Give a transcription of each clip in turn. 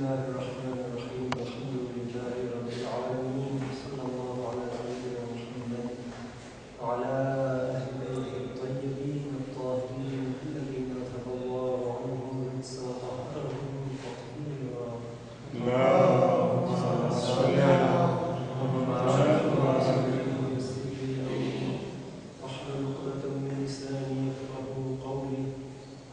الله الرحمن الرحيم الحمد لله رب العالمين صلى الله على نبينا محمد وعلى أهل بيته الطيبين الطاهرين الذين تبوأوا عنهم الرجس وطهرهم تطهيرا. اللهم صل على محمد واحلل عقدة من لساني يفقهوا قولي.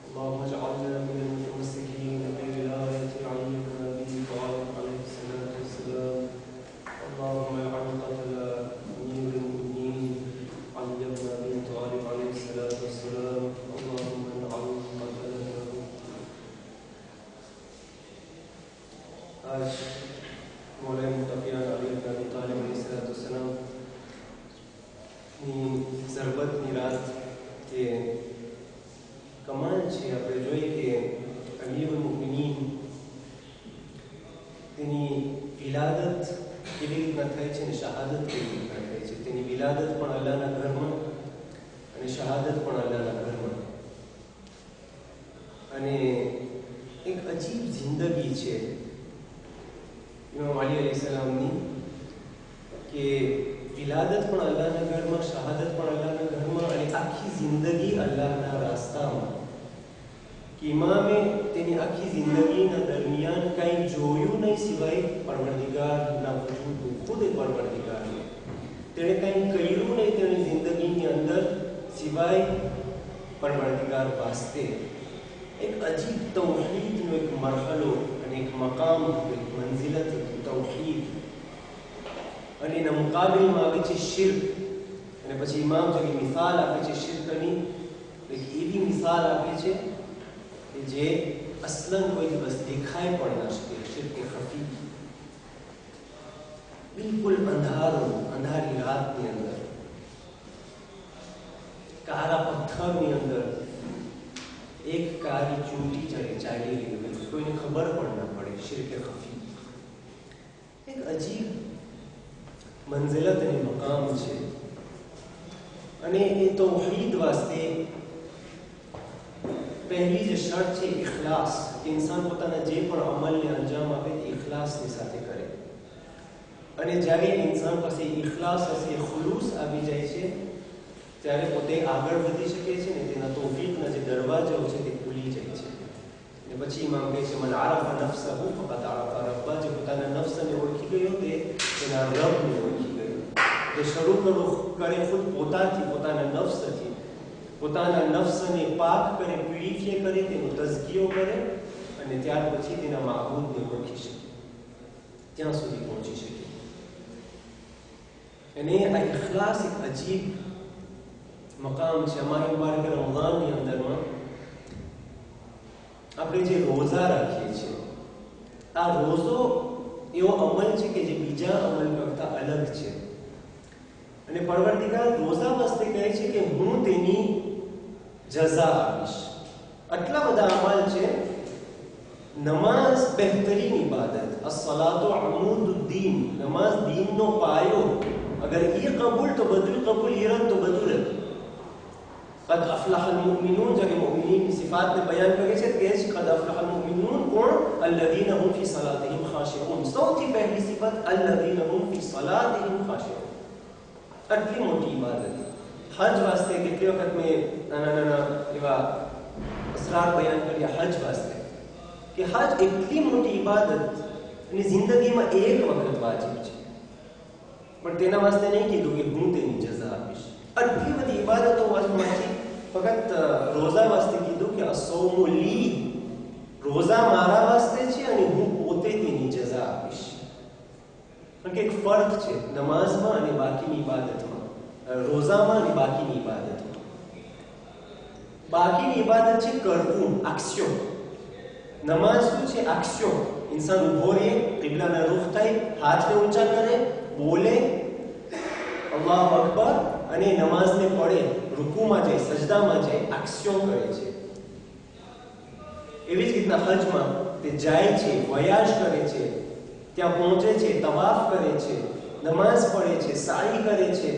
اللهم اجعلنا من المتمسكين بولاية عليك نبي طالب عليه الصلاة والسلام. اللهم اجعل قتل أمير المؤمنين علي بن أبي طالب عليه الصلاة والسلام. اللهم اجعل قتله. आज मौला मुतक़ियान अली इब्न अबी तालिब अलैहिस्सलाम ની ઝરબતની રાત કે કમાલ છે. આપણે જોઈએ કે અમીરુલ મુમિનીન તેની વિલાદત કેવી રીતના થાય છે અને શહાદત કેવી રીતના થાય છે. તેની વિલાદત પણ અલ્લાહના ઘરમાં અને શહાદત પણ અલ્લાહના ઘરમાં. અને એક અજીબ જિંદગી છે ઇમામ અલી અલૈહિસ્સલામની કે વિલાદત પણ અલ્લાહના ઘરમાં, શહાદત પણ અલ્લાહના ઘરમાં અને આખી જિંદગી અલ્લાહના રાસ્તામાં. કે ઇમામે તેની આખી જિંદગીના દરમિયાન કંઈ જોયું નહીં સિવાય પરવરદિગારના વજૂદનું, ખુદ પરવરદિગારને. તેણે કંઈ કર્યું નહીં તેની જિંદગીની અંદર સિવાય પરવરદિગાર વાસ્તે. એક અજીબ તૌહીદનો એક મરહલો અને એક મકામ, એક મંઝિલત તૌહીદ. અને એના મુકાબલમાં આવે છે શિર્ક. અને પછી ઇમામ જે મિસાલ આપે છે શિર્કની, એક એવી મિસાલ આપે છે કે જે અસલન કોઈ દિવસ દેખાય પણ ન શકે. શિર્ક ખફી, બિલકુલ અંધારું, અંધારી રાતની અંદર, કાળા પથ્થરની અંદર એક કાળી ચૂંટી ચાલી રહી હોય, કોઈને ખબર પણ ન પડે. શિર્ક ખફી એક અજીબ મંઝિલત અને મકામ છે. અને એ તૌહીદ વાસ્તે પહેલી જે શરત છે ઇખલાસ, કે ઇન્સાન પોતાના જે પણ અમલને અંજામ આપે તે ઇખલાસની સાથે કરે. અને જ્યારે ઇન્સાન પાસે ઇખલાસ હશે, ખુલૂસ આવી જાય છે, ત્યારે પોતે આગળ વધી શકે છે ને તેના તૌફીકના જે દરવાજાઓ છે તે ખુલી જાય છે. અને પછી ઇમામ કહે છે મન આરફ નફસહુ ફકત આરફ રબ્બહ. જે પોતાના નફ્સને ઓળખી ગયો તે તેના રબને ઓળખી ગયો. તે શરૂ કરે ખુદ પોતાથી, પોતાના નફ્સથી, પોતાના નફ્સને પાક કરે, પ્યુરિફાય કરે, તેનો તઝકિયો કરે અને ત્યાર પછી તેના માબૂદને ઓળખી શકે, ત્યાં સુધી પહોંચી શકે. અને આ ઇખલાસ એક અજીબ મકામ છે. અમારી મુબારક રમઝાનની અંદરમાં આપણે જે રોઝા રાખીએ છીએ, આ રોઝો એવો અમલ છે કે જે બીજા અમલ કરતા અલગ છે. અને પરવરદિગાર રોઝા વાસ્તે કહે છે કે હું તેની જઝા આપીશ. આટલા બધા અમલ છે. નમાઝ બહેતરીન ઇબાદત, અસ-સલાતુ અમૂદુદ્દીન, નમાઝ દીનનો પાયો. અગર એ કબૂલ તો બધું કબૂલ, એ રદ તો બધું રદ. قد افلح المؤمنون. جب المؤمنين کی صفات نے بیان کرے છે کہ قد افلح المؤمنون کون؟ الذين هم في صلاتهم خاشعون. સૌથી પહેલી સિફત الذين هم في صلاتهم خاشعون. આટલી મોટી ઇબાદત. હજ વાસ્તે કેટલી વખત મેં નાના એવા અસરાર બયાન કર્યા હજ વાસ્તે, કે હજ એટલી મોટી ઇબાદત અને જિંદગીમાં એક વખત વાજિબ છે. પણ તેના વાસ્તે નહીં કીધું કે હું તેની જઝા આપીશ. આટલી બધી ઇબાદતો વાસ્તવમાંથી ફક્ત રોઝા વાસ્તે કીધું કે અસૌમુ લી, રોઝા મારા વાસ્તે છે અને હું પોતે તેની જઝા આપીશ. કારણ કે એક ફર્ક છે નમાઝમાં અને બાકીની ઇબાદતમાં, રોઝામાં અને બાકીની ઇબાદતમાં. બાકીની ઇબાદત છે કરવું, એક્શન. નમાઝ શું છે? એક્શન. ઇન્સાન ઊભો રહે, કિબલાના રૂખ થાય, હાથને ઊંચા કરે, બોલે અલ્લાહુ અકબર અને નમાઝને પડે, રૂકુમાં જાય, સજદામાં જાય, એક્શન કરે છે. એવી જ રીતના હજમાં તે જાય છે, વયાજ કરે છે, ત્યાં પહોંચે છે, તવાફ કરે છે, નમાઝ પડે છે, સાઈ કરે છે,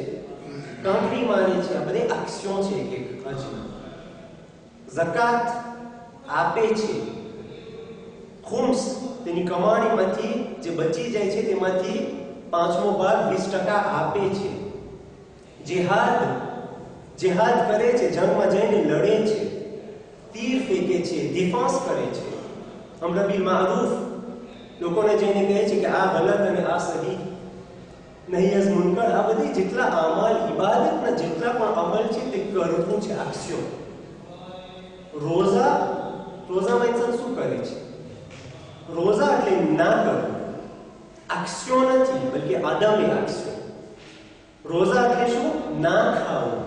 કાંકરી મારે છે. આ બધે એક્શન છે કે હજમાં. ઝકાત આપે છે, ખુમ્સ તેની કમાણીમાંથી જે બચી જાય છે તેમાંથી 5મો ભાગ 20% આપે છે. જિહાદ કરે છે, જંગમાં જઈને લડે છે, તીર ફેંકે છે, દિફાસ કરે છે, અમ્ર બિલ મારૂફ લોકોને જઈને કહે છે કે આ ગલત અને આ સહી, નહિયસ મુનકર, આ બધી જેટલા અમલ ઇબાદતના જેટલા પણ અમલ છે તે કરવું છે. એક્શન. રોઝામાં ઇન્સાન શું કરે છે? રોઝા એટલે ના કરવું, એક્શન નથી બલકે આદમે એક્શન. રોઝા એટલે શું? ના ખાવું,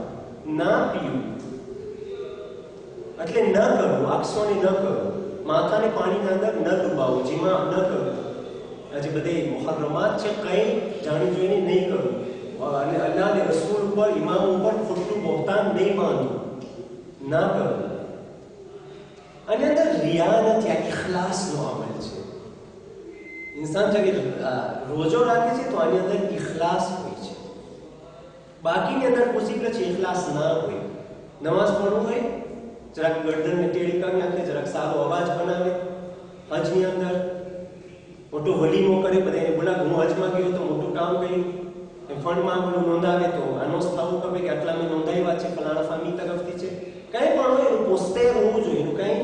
ના પીવું, એટલે ન કરવું, એક્શન ન કરવું, માથાને પાણીના અંદર ન ડૂબાવવું, જીમા ન કરવું, આજે બધે મુહર્રમાત છે કઈ જાણી જોઈને નહીં કરવું, અને અલ્લાહ અને રસૂલ ઉપર ઇમામ ઉપર ખોટું બહતાન નહીં બાંધવું, ના કરવું. અને અંદર રિયા નથી, આ ઇખલાસનો અમલ છે. ઇન્સાન જ્યારે રોજો રાખે છે તો આની અંદર ઇખલાસ હોય છે. બાકીની અંદર પોસિબલ છે ઇખલાસ ના હોય. નમાઝ પઢવું હોય, જરાક ગરદનને ટેડી કરી નાખે, જરાક સારો અવાજ બનાવે, હજની અંદર મોટો વલીમો કરે, બધાને બોલા હું હજમાં ગયો તો મોટું કામ કર્યું, ફંડમાં આપણું નોંધાવે તો અનોસ થવું ખબર કે આટલા મેં નોંધાવ્યા છે, ફલાણા ફામી તરફથી છે, કંઈ પણ હોય એનું પોસ્ટેર હોવું જોઈએ, એનું કંઈ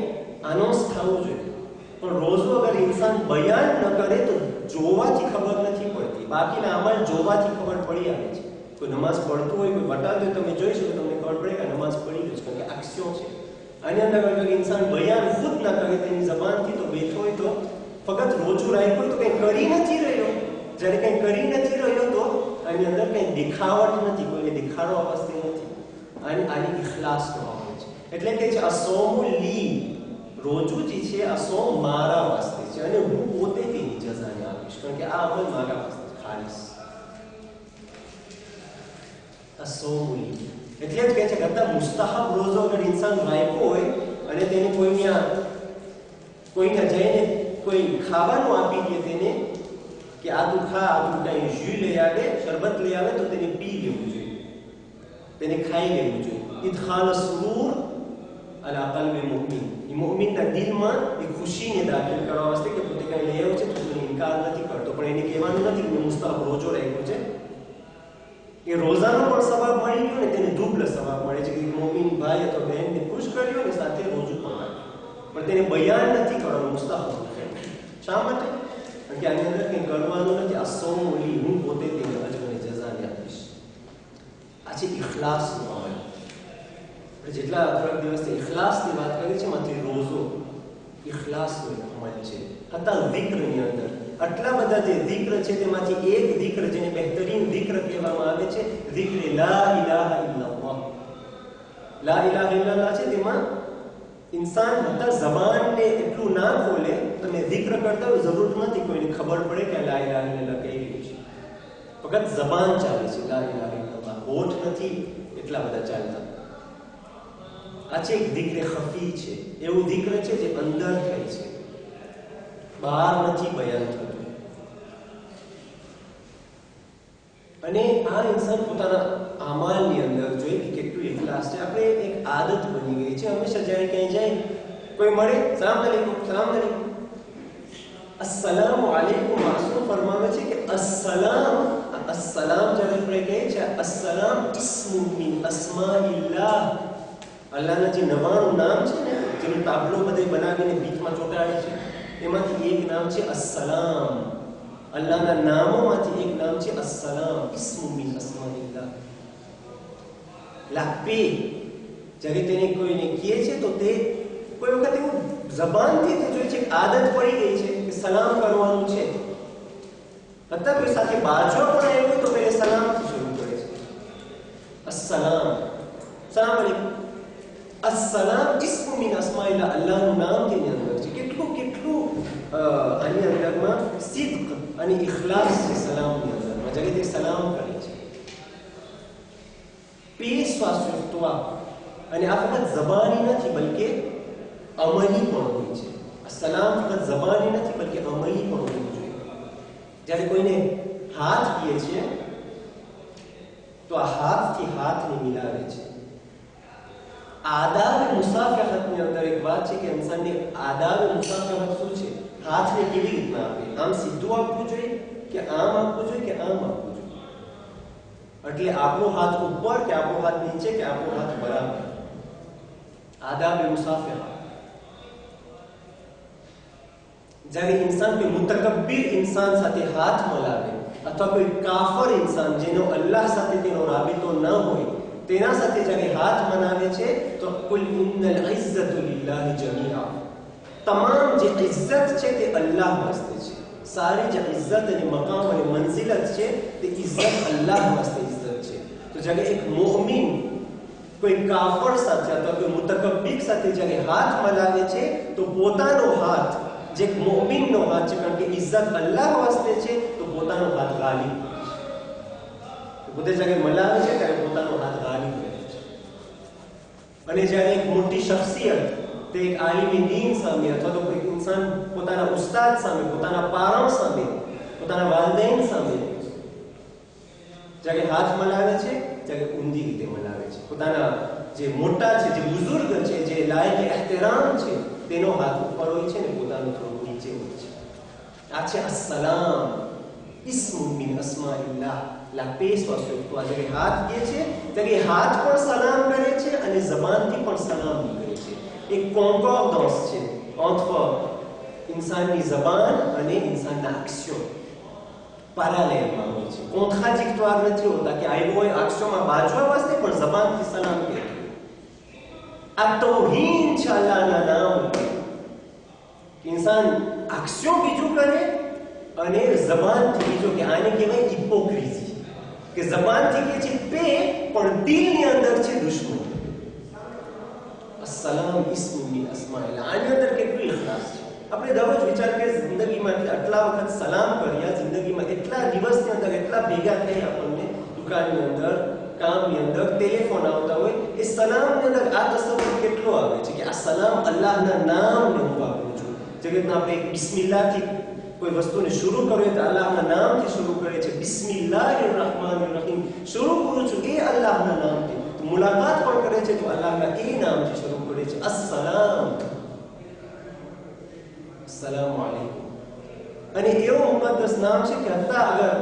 અનોસ થવું જોઈએ. પણ રોજો અગર ઇન્સાન બયાન ન કરે તો જોવાથી ખબર નથી પડતી, બાકીના અમલ જોવાથી ખબર પડી આવે છે. કોઈ નમાઝ પડતું હોય, કોઈ બતાવે તમે જોઈ શકો, તમને ખબર પડે કે નમાઝ પડી ગઈ છે, કારણ કે એક્શન છે. આની અંદર અગર ઇન્સાન બયાન ખુદ ના કરે તેની જબાનથી તો બેઠો હોય તો ફક્ત રોજુ રાખ્યું હોય તો કંઈ કરી નથી રહ્યો. જ્યારે કંઈ કરી નથી રહ્યો તો આની અંદર કંઈ દેખાવટ નથી, કોઈને દેખાડો અવસ્થા નથી. આની ઇખલાસનો અમલ છે. એટલે કે છે અસોમુ લી, રોજુ જે છે આ સોમ મારા વાસ્તે છે અને હું પોતે તેની જઝાને આપીશ, કારણ કે આ અમલ મારા વાસ્તે ખાલીસ. અસોમુ લી એટલે જ કહે છે કરતા મુસ્તાહબ રોજો અગર ઇન્સાન રાખ્યો હોય અને તેને કોઈને જઈને કોઈ ખાવાનું આપી દે તેને કે આ તું ખા, આ તું કંઈ જ્યુ લઈ આવે, શરબત લઈ આવે તો તેને પી લેવું જોઈએ, તેને ખાઈ લેવું જોઈએ. ઇદખાલ સુરૂર અલા કલ્બે મુમિન, એ મુમિનના દિલમાં એ ખુશીને દાખલ કરવા વાસ્તે કે પોતે કંઈ લઈ આવ્યો છે તો તેને ઇનકાર નથી કરતો, પણ એને કહેવાનું નથી કે મુસ્તાહબ રોજો રાખ્યો છે. એ રોઝાનો પણ સવાબ મળી ગયો ને તેને દુબલ સવાબ મળે છે કે મોમિન ભાઈ અથવા બહેનને ખુશ કર્યો અને સાથે રોજુ પણ રાખ્યો, પણ તેને બયાન નથી કરવાનું મુસ્તાહબ. શા માટે? કારણ કે આની અંદર કંઈ કરવાનું નથી. આ સોમ ઓલી હું પોતે તેને અજર અને જઝાને આપીશ. આ છે ઇખલાસનો અમલ. જેટલા થોડાક દિવસથી ઇખલાસની વાત કરી છે એમાંથી રોઝો ઇખલાસનો અમલ છે. હતા zikરની અંદર આટલા બધા જે zikr છે તેમાંથી એક zikr જેને બહેતરીન zikr કહેવામાં આવે છે, zikr લા ઇલાહા ઇલ્લલ્લાહ. લા ઇલાહા ઇલ્લલ્લાહ છે તેમાં ઇન્સાન હતા જબાનને એટલું ના ખોલે, તમે zikr કરતા હોય જરૂર નથી કોઈને ખબર પડે કે લા ઇલાહા ઇલ્લલ્લાહ કઈ રહ્યું છે, ફક્ત જબાન ચાલે છે લા ઇલાહા ઇલ્લલ્લાહ, હોઠ નથી એટલા બધા ચાલતા. આ છે એક zikr ખફી છે, એવું zikr છે જે અંદર થાય છે, બહાર નથી બયાન થતું. અને આ ઇન્સાન પોતાના અમાલની અંદર જોઈએ કે કેટલું ઇખલાસ છે. આપણે એક આદત બની ગઈ છે, હંમેશા જ્યારે ક્યાંય જાય કોઈ મળે સલામ અલૈકુમ, સલામ અલૈકુમ, અસ્સલામુ અલૈકુમ. માસૂમ ફરમાવે છે કે અસ્સલામ જ્યારે આપણે કહીએ છીએ, અસ્સલામ ઇસ્મુન મિન અસ્માઇલ્લાહ, અલ્લાહના જે 99 નામ છે ને જેનું તાબલો બધે બનાવીને ભીતમાં ચોંટાડે છે એમાંથી એક નામ છે અસ્સલામ. અલ્લાહના નામોમાંથી એક નામ છે અસ્સલામ, ઇસ્મુ મિન અસ્માઇલ્લાહ. લાપે જ્યારે તેને કોઈને કહે છે તો તે કોઈ વખત એવું જબાનથી તે જોઈએ છે, આદત પડી ગઈ છે કે સલામ કરવાનું છે. અથવા કોઈ સાથે બાજવા પણ આવ્યો તો પહેલા સલામથી શરૂ કરે છે, અસ્સલામ, સલામ અલૈકુમ. અસ્સલામ ઇસ્મુ મિન અસ્માઇલ્લાહ, અલ્લાહનું નામ તેની અંદર છે. કેટલું આની અંદરમાં સિદ્ક અને ઇખલાસ છે સલામની અંદરમાં, જ્યારે તે સલામ કરે છે. પેશવાસુત્વા, અને આ ફક્ત જબાની નથી બલકે અમલી પણ હોય છે. આ સલામ ફક્ત જબાની નથી બલકે અમલી પણ હોવું જોઈએ. જ્યારે કોઈને હાથ કહે છે તો આ હાથથી હાથને મિલાવે છે. આદાબ મુસાફહતની અંદર એક વાત છે કે ઇન્સાનની આદાબ મુસાફહત શું છે? હાથને કેવી રીતના આપે, આમ સીધું આપવું જોઈએ કે આમ આપવું જોઈએ કે આમ આપવું જોઈએ, એટલે આપણો હાથ ઉપર કે આપણો હાથ નીચે કે આપણો હાથ બરાબર. આદાબ મુસાફિરા. જ્યારે ઇન્સાન કોઈ મુતકબ્બિર ઇન્સાન સાથે હાથ મલાવે અથવા કોઈ કાફર ઇન્સાન જેનો અલ્લાહ સાથે તેનો રાબિતો ન હોય તેના સાથે જ્યારે હાથ મનાવે છે તો કુલ ઇન્નલ ઇઝ્ઝતુ લિલ્લાહિ જમીઆ. તમામ જે ઇઝ્ઝત છે તે અલ્લાહ વાસ્તે છે. સારી જે ઇઝ્ઝત અને મકામ અને મંઝિલત છે તે ઇઝ્ઝત અલ્લાહ વાસ્તે ઇઝ્ઝત છે. તો જ્યારે એક મુઅમિન કોઈ કાફર સાથે અથવા કોઈ મુતકબ્બિર સાથે જ્યારે હાથ મલાવે છે તો પોતાનો હાથ જે મુઅમિનનો હાથ છે, કારણ કે ઇઝ્ઝત અલ્લાહ વાસ્તે છે, તો પોતાનો હાથ ગાલિબ છે. પોતે જ્યારે મલાવે છે ત્યારે પોતાનો હાથ ગાલિબ રહે છે. અને જ્યારે એક મોટી શખ્સિયત તે એક આલિમી દીન સામે અથવા તો કોઈ ઇન્સાન પોતાના ઉસ્તાદ સામે, પોતાના પારણ સામે, પોતાના વાલિदैन સામે જ્યારે હાથ મલાવે છે ત્યારે ઊંધી રીતે મલાવે છે. પોતાના જે મોટા છે, જે બુઝુર્ગ છે, જે લાયક એહતરામ છે તેનો હાથ ઉપર હોય છે ને પોતાનો થોડું નીચે હોય છે. આ છે અસ્સલામ, ઇસ્મુન min અસ્માઇલ્લાહ, la peso sur toi. જ્યારે હાથ કે છે ત્યારે હાથ પણ સલામ કરે છે અને જબાનથી પણ સલામ કરે છે. એક કોન્કોર્ડન્સ છે entre ઇન્સાનની જબાન અને ઇન્સાનના એક્શન. પેરેલલમાં હોય છે, કોન્ટ્રાડિક્ટોર નથી હોતા કે આવ્યો હોય એક્શનમાં બાજવા વાસ્તે પણ જબાનથી સલામ કહે. આ તૌહીન છે અલ્લાહના નામ. ઇન્સાન એક્શન બીજું કરે અને જબાનથી બીજું કે આને કહેવાય હિપોક્રેસી, કે જબાનથી કહે છે પે પણ દિલની અંદર છે દુશ્મની. અસ્સલામ ઇસ્મુન મિન અસ્માઇલ્લાહ. આની અંદર કેટલું ઇખલાસ છે. આપણે દરરોજ વિચાર કરીએ જિંદગીમાં આટલા વખત સલામ કર્યા, જિંદગીમાં એટલા દિવસની અંદર એટલા ભેગા થઈ આપણને દુકાનની અંદર, કામની અંદર, ટેલિફોન આવતા હોય, એ સલામની અંદર આ તસવ્વુર કેટલો આવે છે કે આ સલામ અલ્લાહના નામને હું વાપરું છું. જે રીતના આપણે બિસ્મિલ્લાહથી કોઈ વસ્તુને શરૂ કરીએ તો અલ્લાહના નામથી શરૂ કરે છે. બિસ્મિલ્લાહિર રહમાનિર રહીમ શરૂ કરું છું એ અલ્લાહના નામથી. મુલાકાત પણ કરે છે તો અલ્લાહના એ નામથી શરૂ કરે છે. અસ્સલામ, અસ્સલામુ અલૈકુમ. અને એવું મુકદ્દસ નામ છે કે હત્તા અગર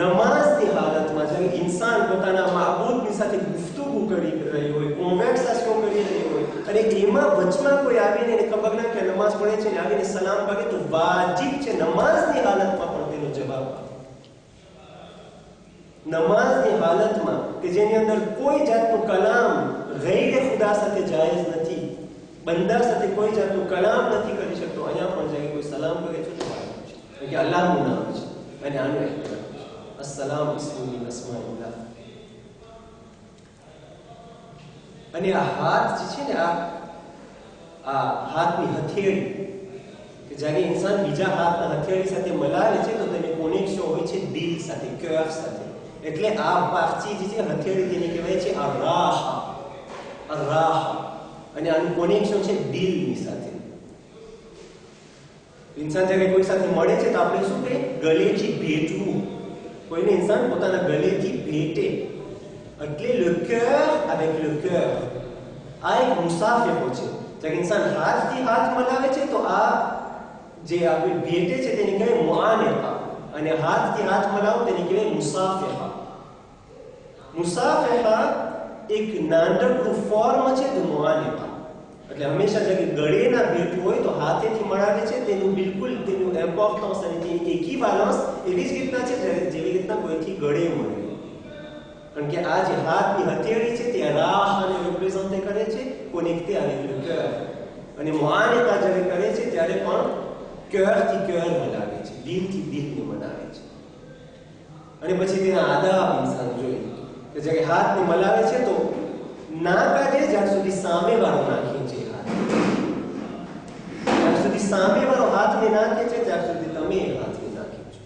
નમાઝની હાલતમાં જ્યારે ઇન્સાન પોતાના માબૂદની સાથે ગુફ્તગુ કરી રહી હોય, કોન્વર્સેશન કરી રહી હોય અને એમાં વચમાં કોઈ આવીને એને ખબર ના કે નમાઝ પડે છે ને આવીને સલામ કરે તો વાજિબ છે નમાઝની હાલતમાં પણ તેનો જવાબ આપે. નમાઝની હાલતમાં કે જેની અંદર કોઈ જાતનું કલામ ગૈર ખુદા સાથે જાયઝ નથી, બંદા સાથે કોઈ જાતનું કલામ નથી કરી શકતો, અહીંયા પણ જ્યારે કોઈ સલામ કરે છે તો વાજિબ છે કે અલ્લાહનું નામ છે અને આનું એહતરામ છે. અસ્સલામ ઇસ્મુન મિન અસ્માઇલ્લાહ. અને આ હાથ જે છે ને આ હાથની હથેળી કે જ્યારે ઇન્સાન બીજા હાથના હથેળી સાથે મલાવે છે તો તેને કોનેક્શન હોય છે દિલ સાથે, ક્યોર સાથે. એટલે આ પારચી જે છે હથેળી તેને કહેવાય છે અરાહા, અરાહા. અને આનું કોનેક્શન છે દિલની સાથે. ઇન્સાન જ્યારે કોઈ સાથે મળે છે તો આપણે શું કહીએ? ગલેથી ભેટવું. કોઈને ઇન્સાન પોતાના ગલેથી ભેટે એટલે le cœur avec le cœur. આ એક મુસાફિરો છે. જ્યારે ઇન્સાન હાથથી હાથ મલાવે છે તો આ જે આપણે ભેટે છે તેને કહેવાય મુઆનકા, અને હાથથી હાથ મલાવો તેને કહેવાય મુસાફિહા. મુસાફિહા એક નાનકડું ફોર્મ છે તો મુઆનકા. એટલે હંમેશા જ્યારે ગળેના ભેટવું હોય તો હાથેથી મળાવે છે તેનું બિલકુલ તેનું ઇમ્પોર્ટન્સ અને તેની એક્વિવેલન્સ એવી જ રીતના છે જેવી રીતના કોઈથી ગળે મળે. કારણ કે આ જે હાથની હથેળી છે તે રાહને રિપ્રેઝન્ટ કરે છે, કોનેક્ટે avec le cœur. અને મુઆનકા જ્યારે કરે છે ત્યારે પણ ક્યોરથી ક્યોર મનાવે છે, દિલથી દિલને મનાવે છે. અને પછી તેના આદાબ ઇન્સાન જોઈએ કે જ્યારે હાથને મલાવે છે તો ના કાઢે જ્યાં સુધી સામેવાળો ના ખેંચે હાથ. જ્યાં સુધી સામેવાળો હાથને ના ખેંચે ત્યાં સુધી તમે હાથને ના ખેંચો.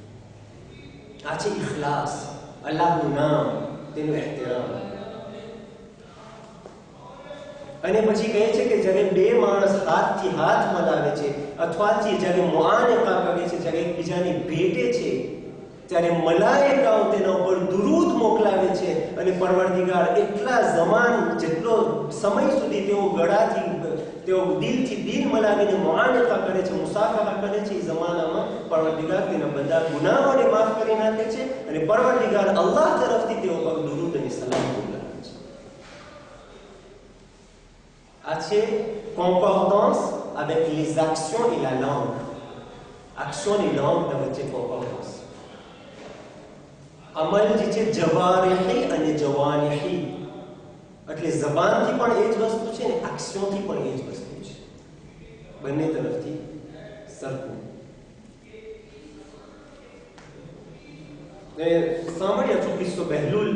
આ છે ઇખલાસ, અલ્લાહનું નામ, તેનું એહતરામ. અને પછી કહે છે કે જ્યારે બે માણસ હાથથી હાથ મલાવે છે અથવા જ્યારે મુઆનકા કરે છે, જ્યારે એકબીજાની ભેટે છે ત્યારે મલાઈકાઓ તેના ઉપર દુરૂદ મોકલાવે છે અને પરવરદિગાર એટલા જમાન જેટલો સમય સુધી તેઓ ગળાથી તેઓ દિલથી દિલ મલાવીને મુઆનકા કરે છે, મુસાફહા કરે છે, એ જમાનામાં પરવરદિગાર તેના બધા ગુનાહોને માફ કરી નાખે છે અને પરવરદિગાર અલ્લાહ તરફથી તેઓ પર દુરૂદ અને સલામ બોલાવે છે. આ છે concordance avec les actions et la langue. Action et langue de વચ્ચે concordance. અમલ જે છે જવારિહી અને જવાનિહી, એટલે જબાનથી પણ એ જ વસ્તુ છે ને એક્શનથી પણ એ જ વસ્તુ છે, બંને તરફથી સરખું. સાંભળ્યા છો કિસ્સો બહેલુલ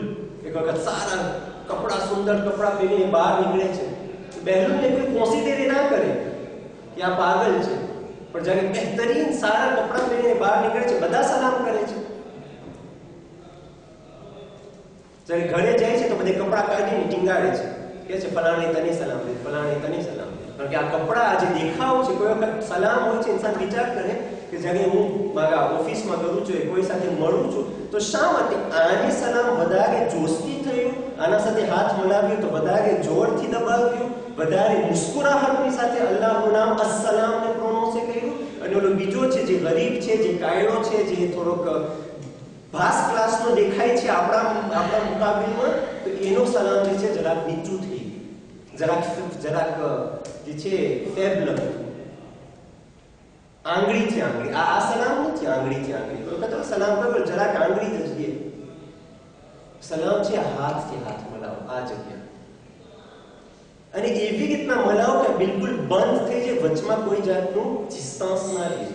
એક વખત સારા કપડા, સુંદર કપડા પહેરીને બહાર નીકળે છે. બહેલુલને કોઈ કોન્સિડર ના કરે કે આ પાગલ છે, પણ જ્યારે બહેતરીન સારા કપડા પહેરીને બહાર નીકળે છે બધા સલામ કરે છે. જ્યારે ઘરે જાય છે તો બધે કપડા કાઢીને ટીંગાડે છે, કે છે ફલાણે તને સલામ દે, ફલાણે તને સલામ દે. કારણ કે આ કપડા જે દેખાવ છે, કોઈ વખત સલામ હોય છે, ઇન્સાન વિચાર કરે કે જ્યારે હું મારા ઓફિસમાં કરું છું, કોઈ સાથે મળું છું, તો શા માટે આને સલામ વધારે જોશથી થયું, આના સાથે હાથ મિલાવ્યો તો વધારે જોરથી દબાવ્યું, વધારે મુસ્કુરાહટની સાથે અલ્લાહનું નામ અસ્સલામને પ્રોનાઉન્સ કર્યું, અને ઓલો બીજો છે જે ગરીબ છે, જે કાયડો છે, જે થોડોક ભાસ ક્લાસનો દેખાય છે આપણા મુકાબલમાં, તો એનો સલામ જે છે જરાક નીચું થઈ ગયું, જરાક જે છે ફેબલ, આંગળીથી આંગળી. આ સલામ નથી આંગળીથી આંગળી. કોઈ વખત સલામ કરો જરાક આંગળી જ જઈએ. સલામ છે હાથથી હાથ મલાવો આ જગ્યા, અને એવી રીતના મલાવો કે બિલકુલ બંધ થઈ જાય, વચમાં કોઈ જાતનું ડિસ્ટન્સ ના રહે,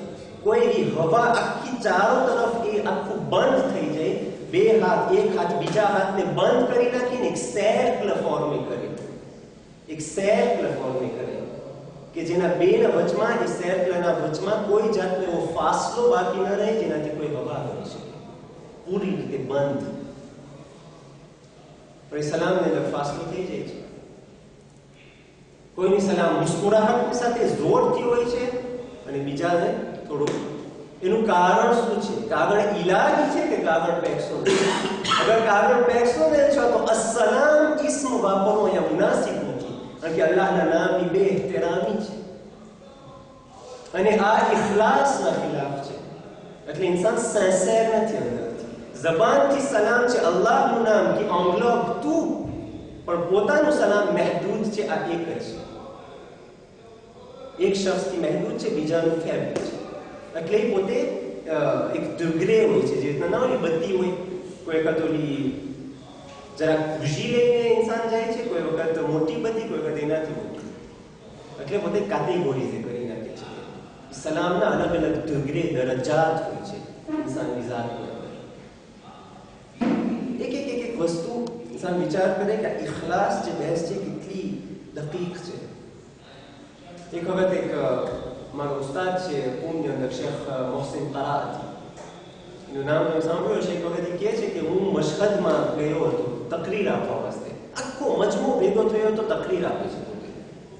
કોઈ હવા આખી ચારો તરફ એ આખું બંધ થઈ જાય. બે હાથ, એક હાથ બીજા હાથને બંધ કરી નાખીને એક સર્કલ ફોર્મ કરે, એક સર્કલ ફોર્મ કરે કે જેના બેના વચમાં, એ સર્કલના વચમાં કોઈ જાતનો એવો ફાસલો બાકી ન રહે જેનાથી કોઈ હવા કરી શકે, પૂરી રીતે બંધ. તો એ સલામને અંદર ફાસલો થઈ જાય છે. કોઈની સલામ મુસ્કુરાહટની સાથે જોરથી હોય છે અને બીજાને થોડું. એનું કારણ શું છે? કાગળ ઇલાજ છે કે કાગળ પેક્સો? અગર કાગળ પેક્સો ને છો તો અસ્સલામ ઇસ્મ વાપરવો અહીંયા મુનાસિબ નથી, કારણ કે અલ્લાહના નામની બે એહતરામી છે અને આ ઇખલાસના ખિલાફ છે. એટલે ઇન્સાન સિન્સિયર નથી અંદરથી. જબાનથી સલામ છે અલ્લાહનું નામ કે એન્ગલોબ તું, પણ પોતાનું સલામ મહદૂદ છે. આ એક જ છે, એક શખ્સથી મહદૂદ છે, બીજાનું ફેમિલી છે. એટલે પોતે એક ડિગ્રી હોય છે, જે રીતના ના હોય બત્તી હોય, કોઈ વખત ઓલી જરાક ખુશી લઈને ઇન્સાન જાય છે, કોઈ વખત મોટી બત્તી, કોઈ વખત એનાથી મોટી. એટલે પોતે કેટેગોરીઝ કરી નાખે છે. સલામના અલગ અલગ ડિગ્રી દરજાત હોય છે ઇન્સાનની જાતની અંદર. એક વસ્તુ ઇન્સાન વિચાર કરે કે ઇખલાસ જે બહેસ છે કેટલી દકીક છે. એક વખત એક મારો ઉસ્તાદ છે કુમની અંદર, શેખ મોહસિન કરાઅતી, એનું નામ તમે સાંભળ્યું છે. એક વખત એ કહે છે કે હું મશહદમાં ગયો હતો તકરીર આપવા વાસ્તે. આખો મજમો ભેગો થયો હતો, તકરીર આપે છે.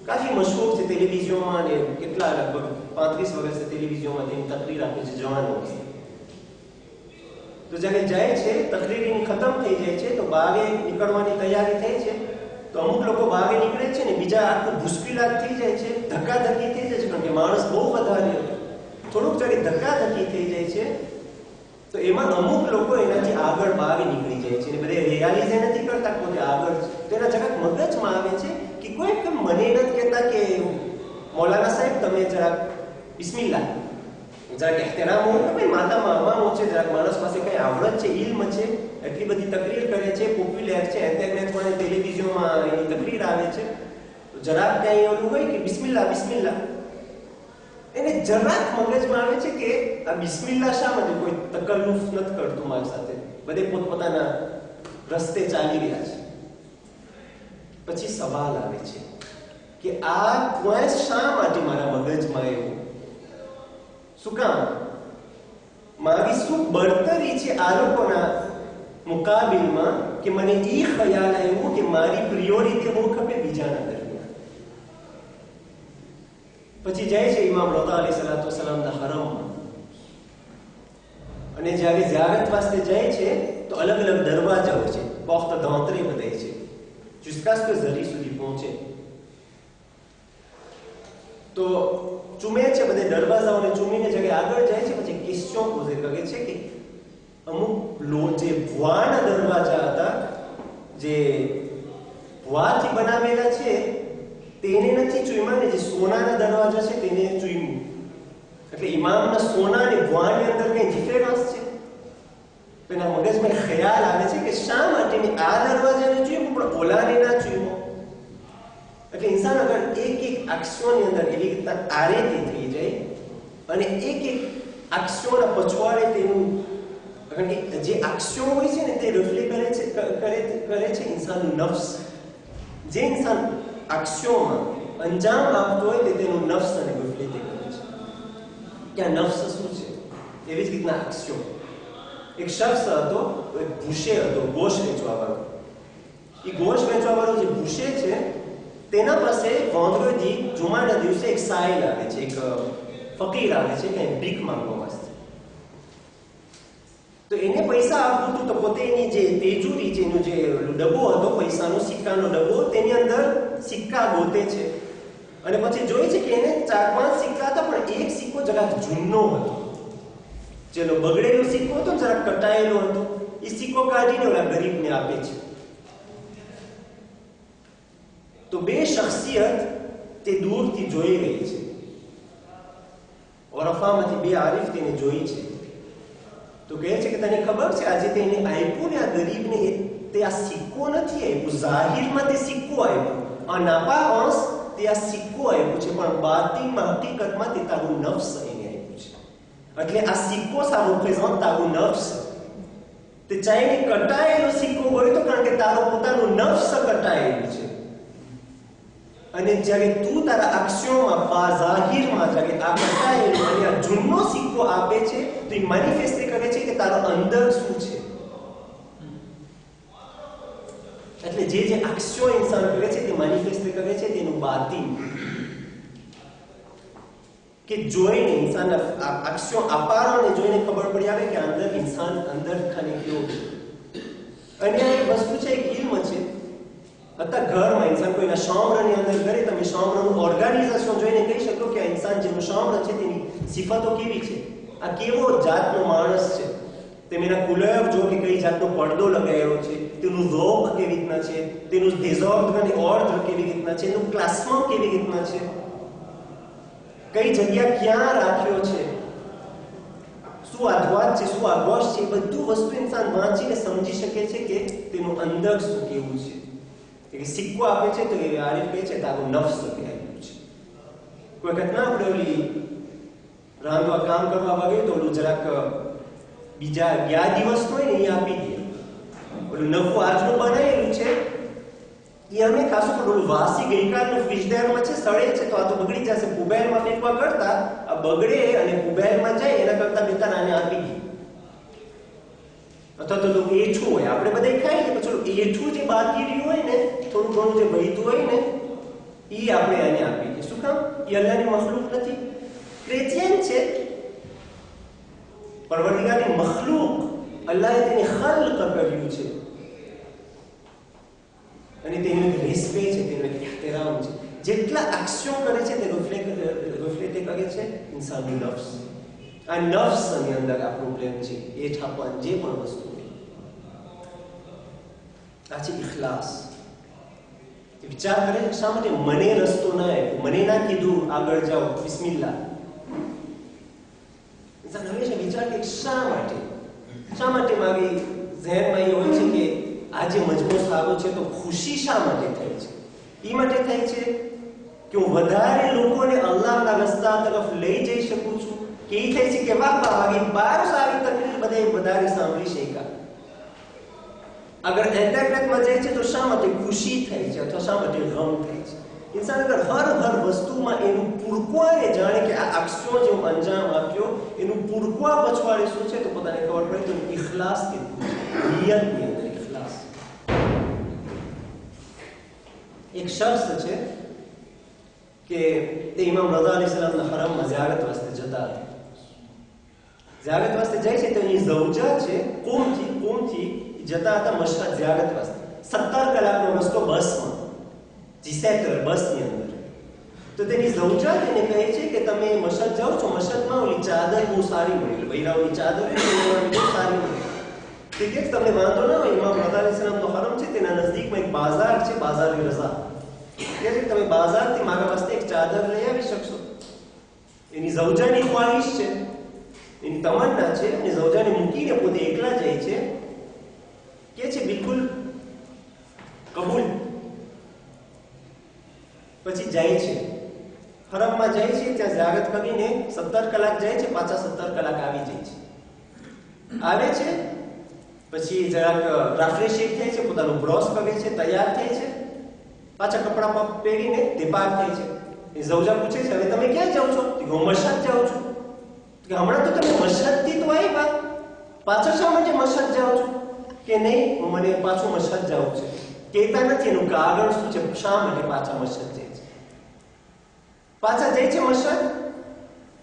કાફી મશહૂર છે ટેલિવિઝનમાં, ને કેટલા લગભગ 35 વર્ષથી ટેલિવિઝનમાં તેની તકરીર આપે છે જવાનો વાસ્તે. તો જ્યારે જાય છે, તકરીર ખતમ થઈ જાય છે, તો બહારે નીકળવાની તૈયારી થઈ છે. તો અમુક લોકો બહાર નીકળે છે ને બીજા આખું ભૂસકીલાટ થઈ જાય છે, ધક્કાધક્કી થઈ જાય છે, કારણ કે માણસ બહુ વધારે હતો. થોડુંક જયારે ધક્કાધક્કી થઈ જાય છે તો એમાં અમુક લોકો એનાથી આગળ બહાર નીકળી જાય છે, અને બધે રિયાલિઝ નથી કરતા પોતે આગળ છે. તો એના જરાક મગજમાં આવે છે કે કોઈ કેમ મને નથી કહેતા કે મૌલાના સાહેબ તમે જરાક બિસ્મિલ્લાહ, જરાક એહતરામ હોય કે ભાઈ માતામાં અમામો છે, જરાક માણસ પાસે કઈ આવડત છે, ઇલ્મ છે, એટલી બધી તકરીર કરે છે, પોપ્યુલર છે, ઇન્ટરનેટમાં અને ટેલિવિઝનમાં એની તકરીર આવે છે, તો જરાક ત્યાં એવું હોય કે બિસ્મિલ્લાહ બિસ્મિલ્લાહ. એને જરાક મગજમાં આવે છે કે આ બિસ્મિલ્લાહ શા માટે કોઈ તકલ્લુફ નથી કરતું મારી સાથે, બધે પોતપોતાના રસ્તે ચાલી રહ્યા છે. પછી સવાલ આવે છે કે આ પોઈન્ટ શા માટે મારા મગજમાં આવ્યું, શું કામ, મારી શું બળતરી છે આ લોકોના મુકાબિલમાં કે મને એ ખ્યાલ આવ્યો કે મારી પ્રિયોરિટી હું ખપે બીજાના દરમિયાન. પછી જાય છે ઇમામ રઝા અલૈહિસ્સલાતુ વસ્સલામના હરમમાં, અને જ્યારે ઝિયારત વાસ્તે જાય છે તો અલગ અલગ દરવાજાઓ છે, પોખ્ત ધોંતરે બધાય છે, jusqu'à ce que ઝરી સુધી પહોંચે. તો ચૂમે છે બધે દરવાજાઓને ચૂમીને જગ્યાએ આગળ જાય છે. પછી ક્વેશ્ચન પોઝે કરે છે કે અમુક જે ભુવાના દરવાજા હતા, જે ભુવાથી બનાવેલા છે તેને નથી ચૂમ્યા ને જે સોનાના દરવાજા છે તેને ચૂમ્યું. એટલે ઇમામના સોના અને ભુવાની અંદર કઈ ડિફરન્સ છે? તો એના મગજમાં ખ્યાલ આવે છે કે શા માટે મેં આ દરવાજાને ચૂમ્યું પણ ઓલાને ના ચૂમ્યો. એટલે ઇન્સાન અગર એક એક અક્ષરોની અંદર એવી રીતના આરેતી થઈ જાય અને એક એક અક્ષરોના પછવાડે તેનું, કારણ કે જે અક્ષરો હોય છે ને તે રિફ્લેક્ટ કરે છે ઇન્સાનનું નફ્સ. જે ઇન્સાન અક્ષરોમાં અંજામ આપતો હોય તે તેનું નફ્સ અને રિફ્લેક્ટ કરે છે કે આ નફ્સ શું છે. એવી જ રીતના અક્ષરો. એક શખ્સ હતો, એક ભૂસે હતો, ગોશ વેચવા વાળો. એ ગોશ વેચવા વાળો જે ભૂસે છે તેના પાસે વાંદરોજી જુમાના દિવસે એક સાહિલ આવે છે, એક ફકીર આવે છે કે ભીખ માંગવા વાસ્તે. તો એને પૈસા આપવું હતું તો પોતે એની જે તેજુરી છે, એનો જે ડબ્બો હતો પૈસાનો, સિક્કાનો ડબ્બો, તેની અંદર સિક્કા ગોતે છે અને પછી જોઈ છે કે એને 4-5 સિક્કા હતા પણ એક સિક્કો જરાક જૂનો હતો, જેનો બગડેલો સિક્કો હતો, જરાક કટાયેલો હતો. એ સિક્કો કાઢીને ઓલા ગરીબને આપે છે. તો બે શખ્સિયત તે દૂરથી જોઈ રહી છે. ઓરફામાંથી બે આરિફ તેને જોઈ છે. તો કહે છે કે તને ખબર છે આજે તેને આપ્યું ને આ ગરીબને તે આ સિક્કો નથી આપ્યું, જાહેરમાં તે સિક્કો આપ્યો, આ નાપાક અંશ તે આ સિક્કો આપ્યો છે પણ બાતિનમાં હકીકતમાં તે તારું નફ્સ એને આપ્યું છે. એટલે આ સિક્કો સારું પ્રેઝન્ટ તારું નફ્સ. તે ચાહીને કટાયેલો સિક્કો હોય તો કારણ કે તારો પોતાનું નફ્સ કટાયેલું છે. અને જ્યારે તું તારા અક્ષરોમાં જાહેરમાં જ્યારે આ કટાયેલો અને આ જૂનો સિક્કો આપે છે તો એ મેનિફેસ્ટ કરે છે કે તારો અંદર શું છે. એટલે જે અક્ષરો ઇન્સાન કરે છે તે મેનિફેસ્ટ કરે છે તેનું બાતિન. કે જોઈને ઇન્સાનના અક્ષરો અપારોને જોઈને ખબર પડી આવે કે અંદર ઇન્સાન અંદર ખાલી કેવો. અને એક વસ્તુ છે, એક ઇલ્મ છે. અત્યારે ઘરમાં ઇન્સાન કોઈના શામરાની અંદર કરે, તમે શામરાનું ઓર્ગેનાઇઝેશન જોઈને કહી શકો કે આ ઇન્સાન જેનું શામર છે તેની સિફતો કેવી છે, આ કેવો જાતનો માણસ છે. તમે એના કુલર જો કે કઈ જાતનો પડદો લગાવેલો છે, તેનું ઝોક કેવી રીતના છે, તેનું ડિઝોર્ડ અને ઓર્ડર કેવી રીતના છે, એનું ક્લાસમાં કેવી રીતના છે, કઈ જગ્યા ક્યાં રાખ્યો છે, શું અધવાત છે, શું આગોશ છે, બધું વસ્તુ ઇન્સાન વાંચીને સમજી શકે છે કે તેનું અંદર શું કેવું છે. કે સિક્કો આપે છે તો એ આરિફ કહે છે તારું નફ્સ આપ્યું છે. કોઈ ઘટના આપણે ઓલી રાંધવા કામ કરવા વાગે તો ઓલું જરાક બીજા 11 દિવસ હોય ને એ આપી દે. ઓલું નફો આજનું બનાવેલું છે એ અમે ખાસું પણ ઓલું વાસી ગઈકાલનું ફ્રીજરમાં છે, સડે છે તો આ તો બગડી જશે, મોબાઈલમાં ફેંકવા કરતા આ બગડે અને મોબાઈલમાં જાય એના કરતા બેતા આને આપી દે. અથવા તો એઠું હોય, આપણે બધા ખાઈએ પછી એઠું જે બાકી રહ્યું હોય ને, થોડું ઘણું જે બહીતું હોય ને એ આપણે આને આપી દઈએ. શું કામ? એ અલ્લાહની મખલૂક નથી, ક્રિશ્ચિયન છે. પરવરદિગારની મખલૂક અલ્લાહે તેને ખલ્ક કર્યું છે અને તેનું એક રિસ્પેક્ટ છે, તેનું એક ઇહતરામ છે. જેટલા અક્ષરો કરે છે તે રિફ્લેક્ટ કરે છે ઇન્સાનનું નફ્સ. આ નફ્સની અંદર આ પ્રોબ્લેમ છે. એ ઠાપણ જે પણ વસ્તુ હોય આ છે ઇખલાસ. વિચાર કરે શા માટે મને રસ્તો ના આપ્યો, મને ના કીધું આગળ જાઓ, બિસ્મિલ્લાહ. ઇન્સાન હંમેશા વિચાર કે શા માટે મારી ઝહેનમાં એ હોય છે કે આજે મજમો સારો છે તો ખુશી શા માટે થાય છે? એ માટે થાય છે કે હું વધારે લોકોને અલ્લાહના રસ્તા તરફ લઈ જઈ શકું છું. કે એ થાય છે કે વાહ મારી 12 સારી તકલીફ બધા વધારે સાંભળી શક્યા. અગર એન્ટરટેનમેન્ટમાં જાય છે તો શા માટે ખુશી થાય છે અથવા શા માટે ગમ થાય છે? ઇન્સાન અગર હર વસ્તુમાં એનું પૂર્વાને જાણે કે આ અક્ષરો જે હું અંજામ આપ્યો એનું પૂર્વા પછવાડે શું છે તો પોતાને ખબર પડે તો ઇખલાસ કેટલું છે, નિયતની અંદર ઇખલાસ. એક શખ્સ છે કે તે ઇમામ રઝા અલૈહિસ્સલામના હરમમાં ઝિયારત વાસ્તે જતા હતા. ઝિયારત વાસ્તે જાય છે તો એની ઝૌજા છે કોમથી જતા હતા મશહદ ઝિયારત વાસ્તે. 17 કલાકનો રસ્તો બસમાં, જીસેટર બસની અંદર. તો તેની ઝૌજા તેને કહે છે કે તમે મશદ જાઓ છો, મશદમાં ઓલી ચાદર બહુ સારી મળી, બૈરાઓની ચાદર બહુ સારી મળી, ઠીક છે, તમને વાંધો ના હોય. ઇમામ રઝા અલૈહિસ્સલામનો હરમ છે, તેના નજદીકમાં એક બાજાર છે, બાજાર-એ રઝા, કે તમે બાજારથી મારા વાસ્તે એક ચાદર લઈ આવી શકશો. એની ઝૌજાની ખ્વાહિશ છે, એની તમન્ના છે, અને ઝૌજાને મૂકીને પોતે એકલા જાય છે, કે છે બિલકુલ કબૂલ. પછી જાય છે, હરમમાં જાય છે, ત્યાં ઝિયારત કરીને 17 કલાક જાય છે, પાછા 17 કલાક આવી જાય છે. આવે છે પછી જરાક રિફ્રેશ થાય છે, પોતાનું બ્રશ કરે છે, તૈયાર થાય છે, પાછા કપડાં પહેરીને દેપાર થાય છે. એ ઝૌજા પૂછે છે, હવે તમે ક્યાં જાઓ છો? હું મશદ જાઉં છું. કે હમણાં તો તમે મશદથી તો આવ્યા, પાછા શા માટે મશદ જાઓ છો? કે નહીં, મને પાછું મશદ જાવું છે. કહેતા નથી એનું કારણ શું છે, શા માટે પાછા મશદ જાય છે. પાછા જાય છે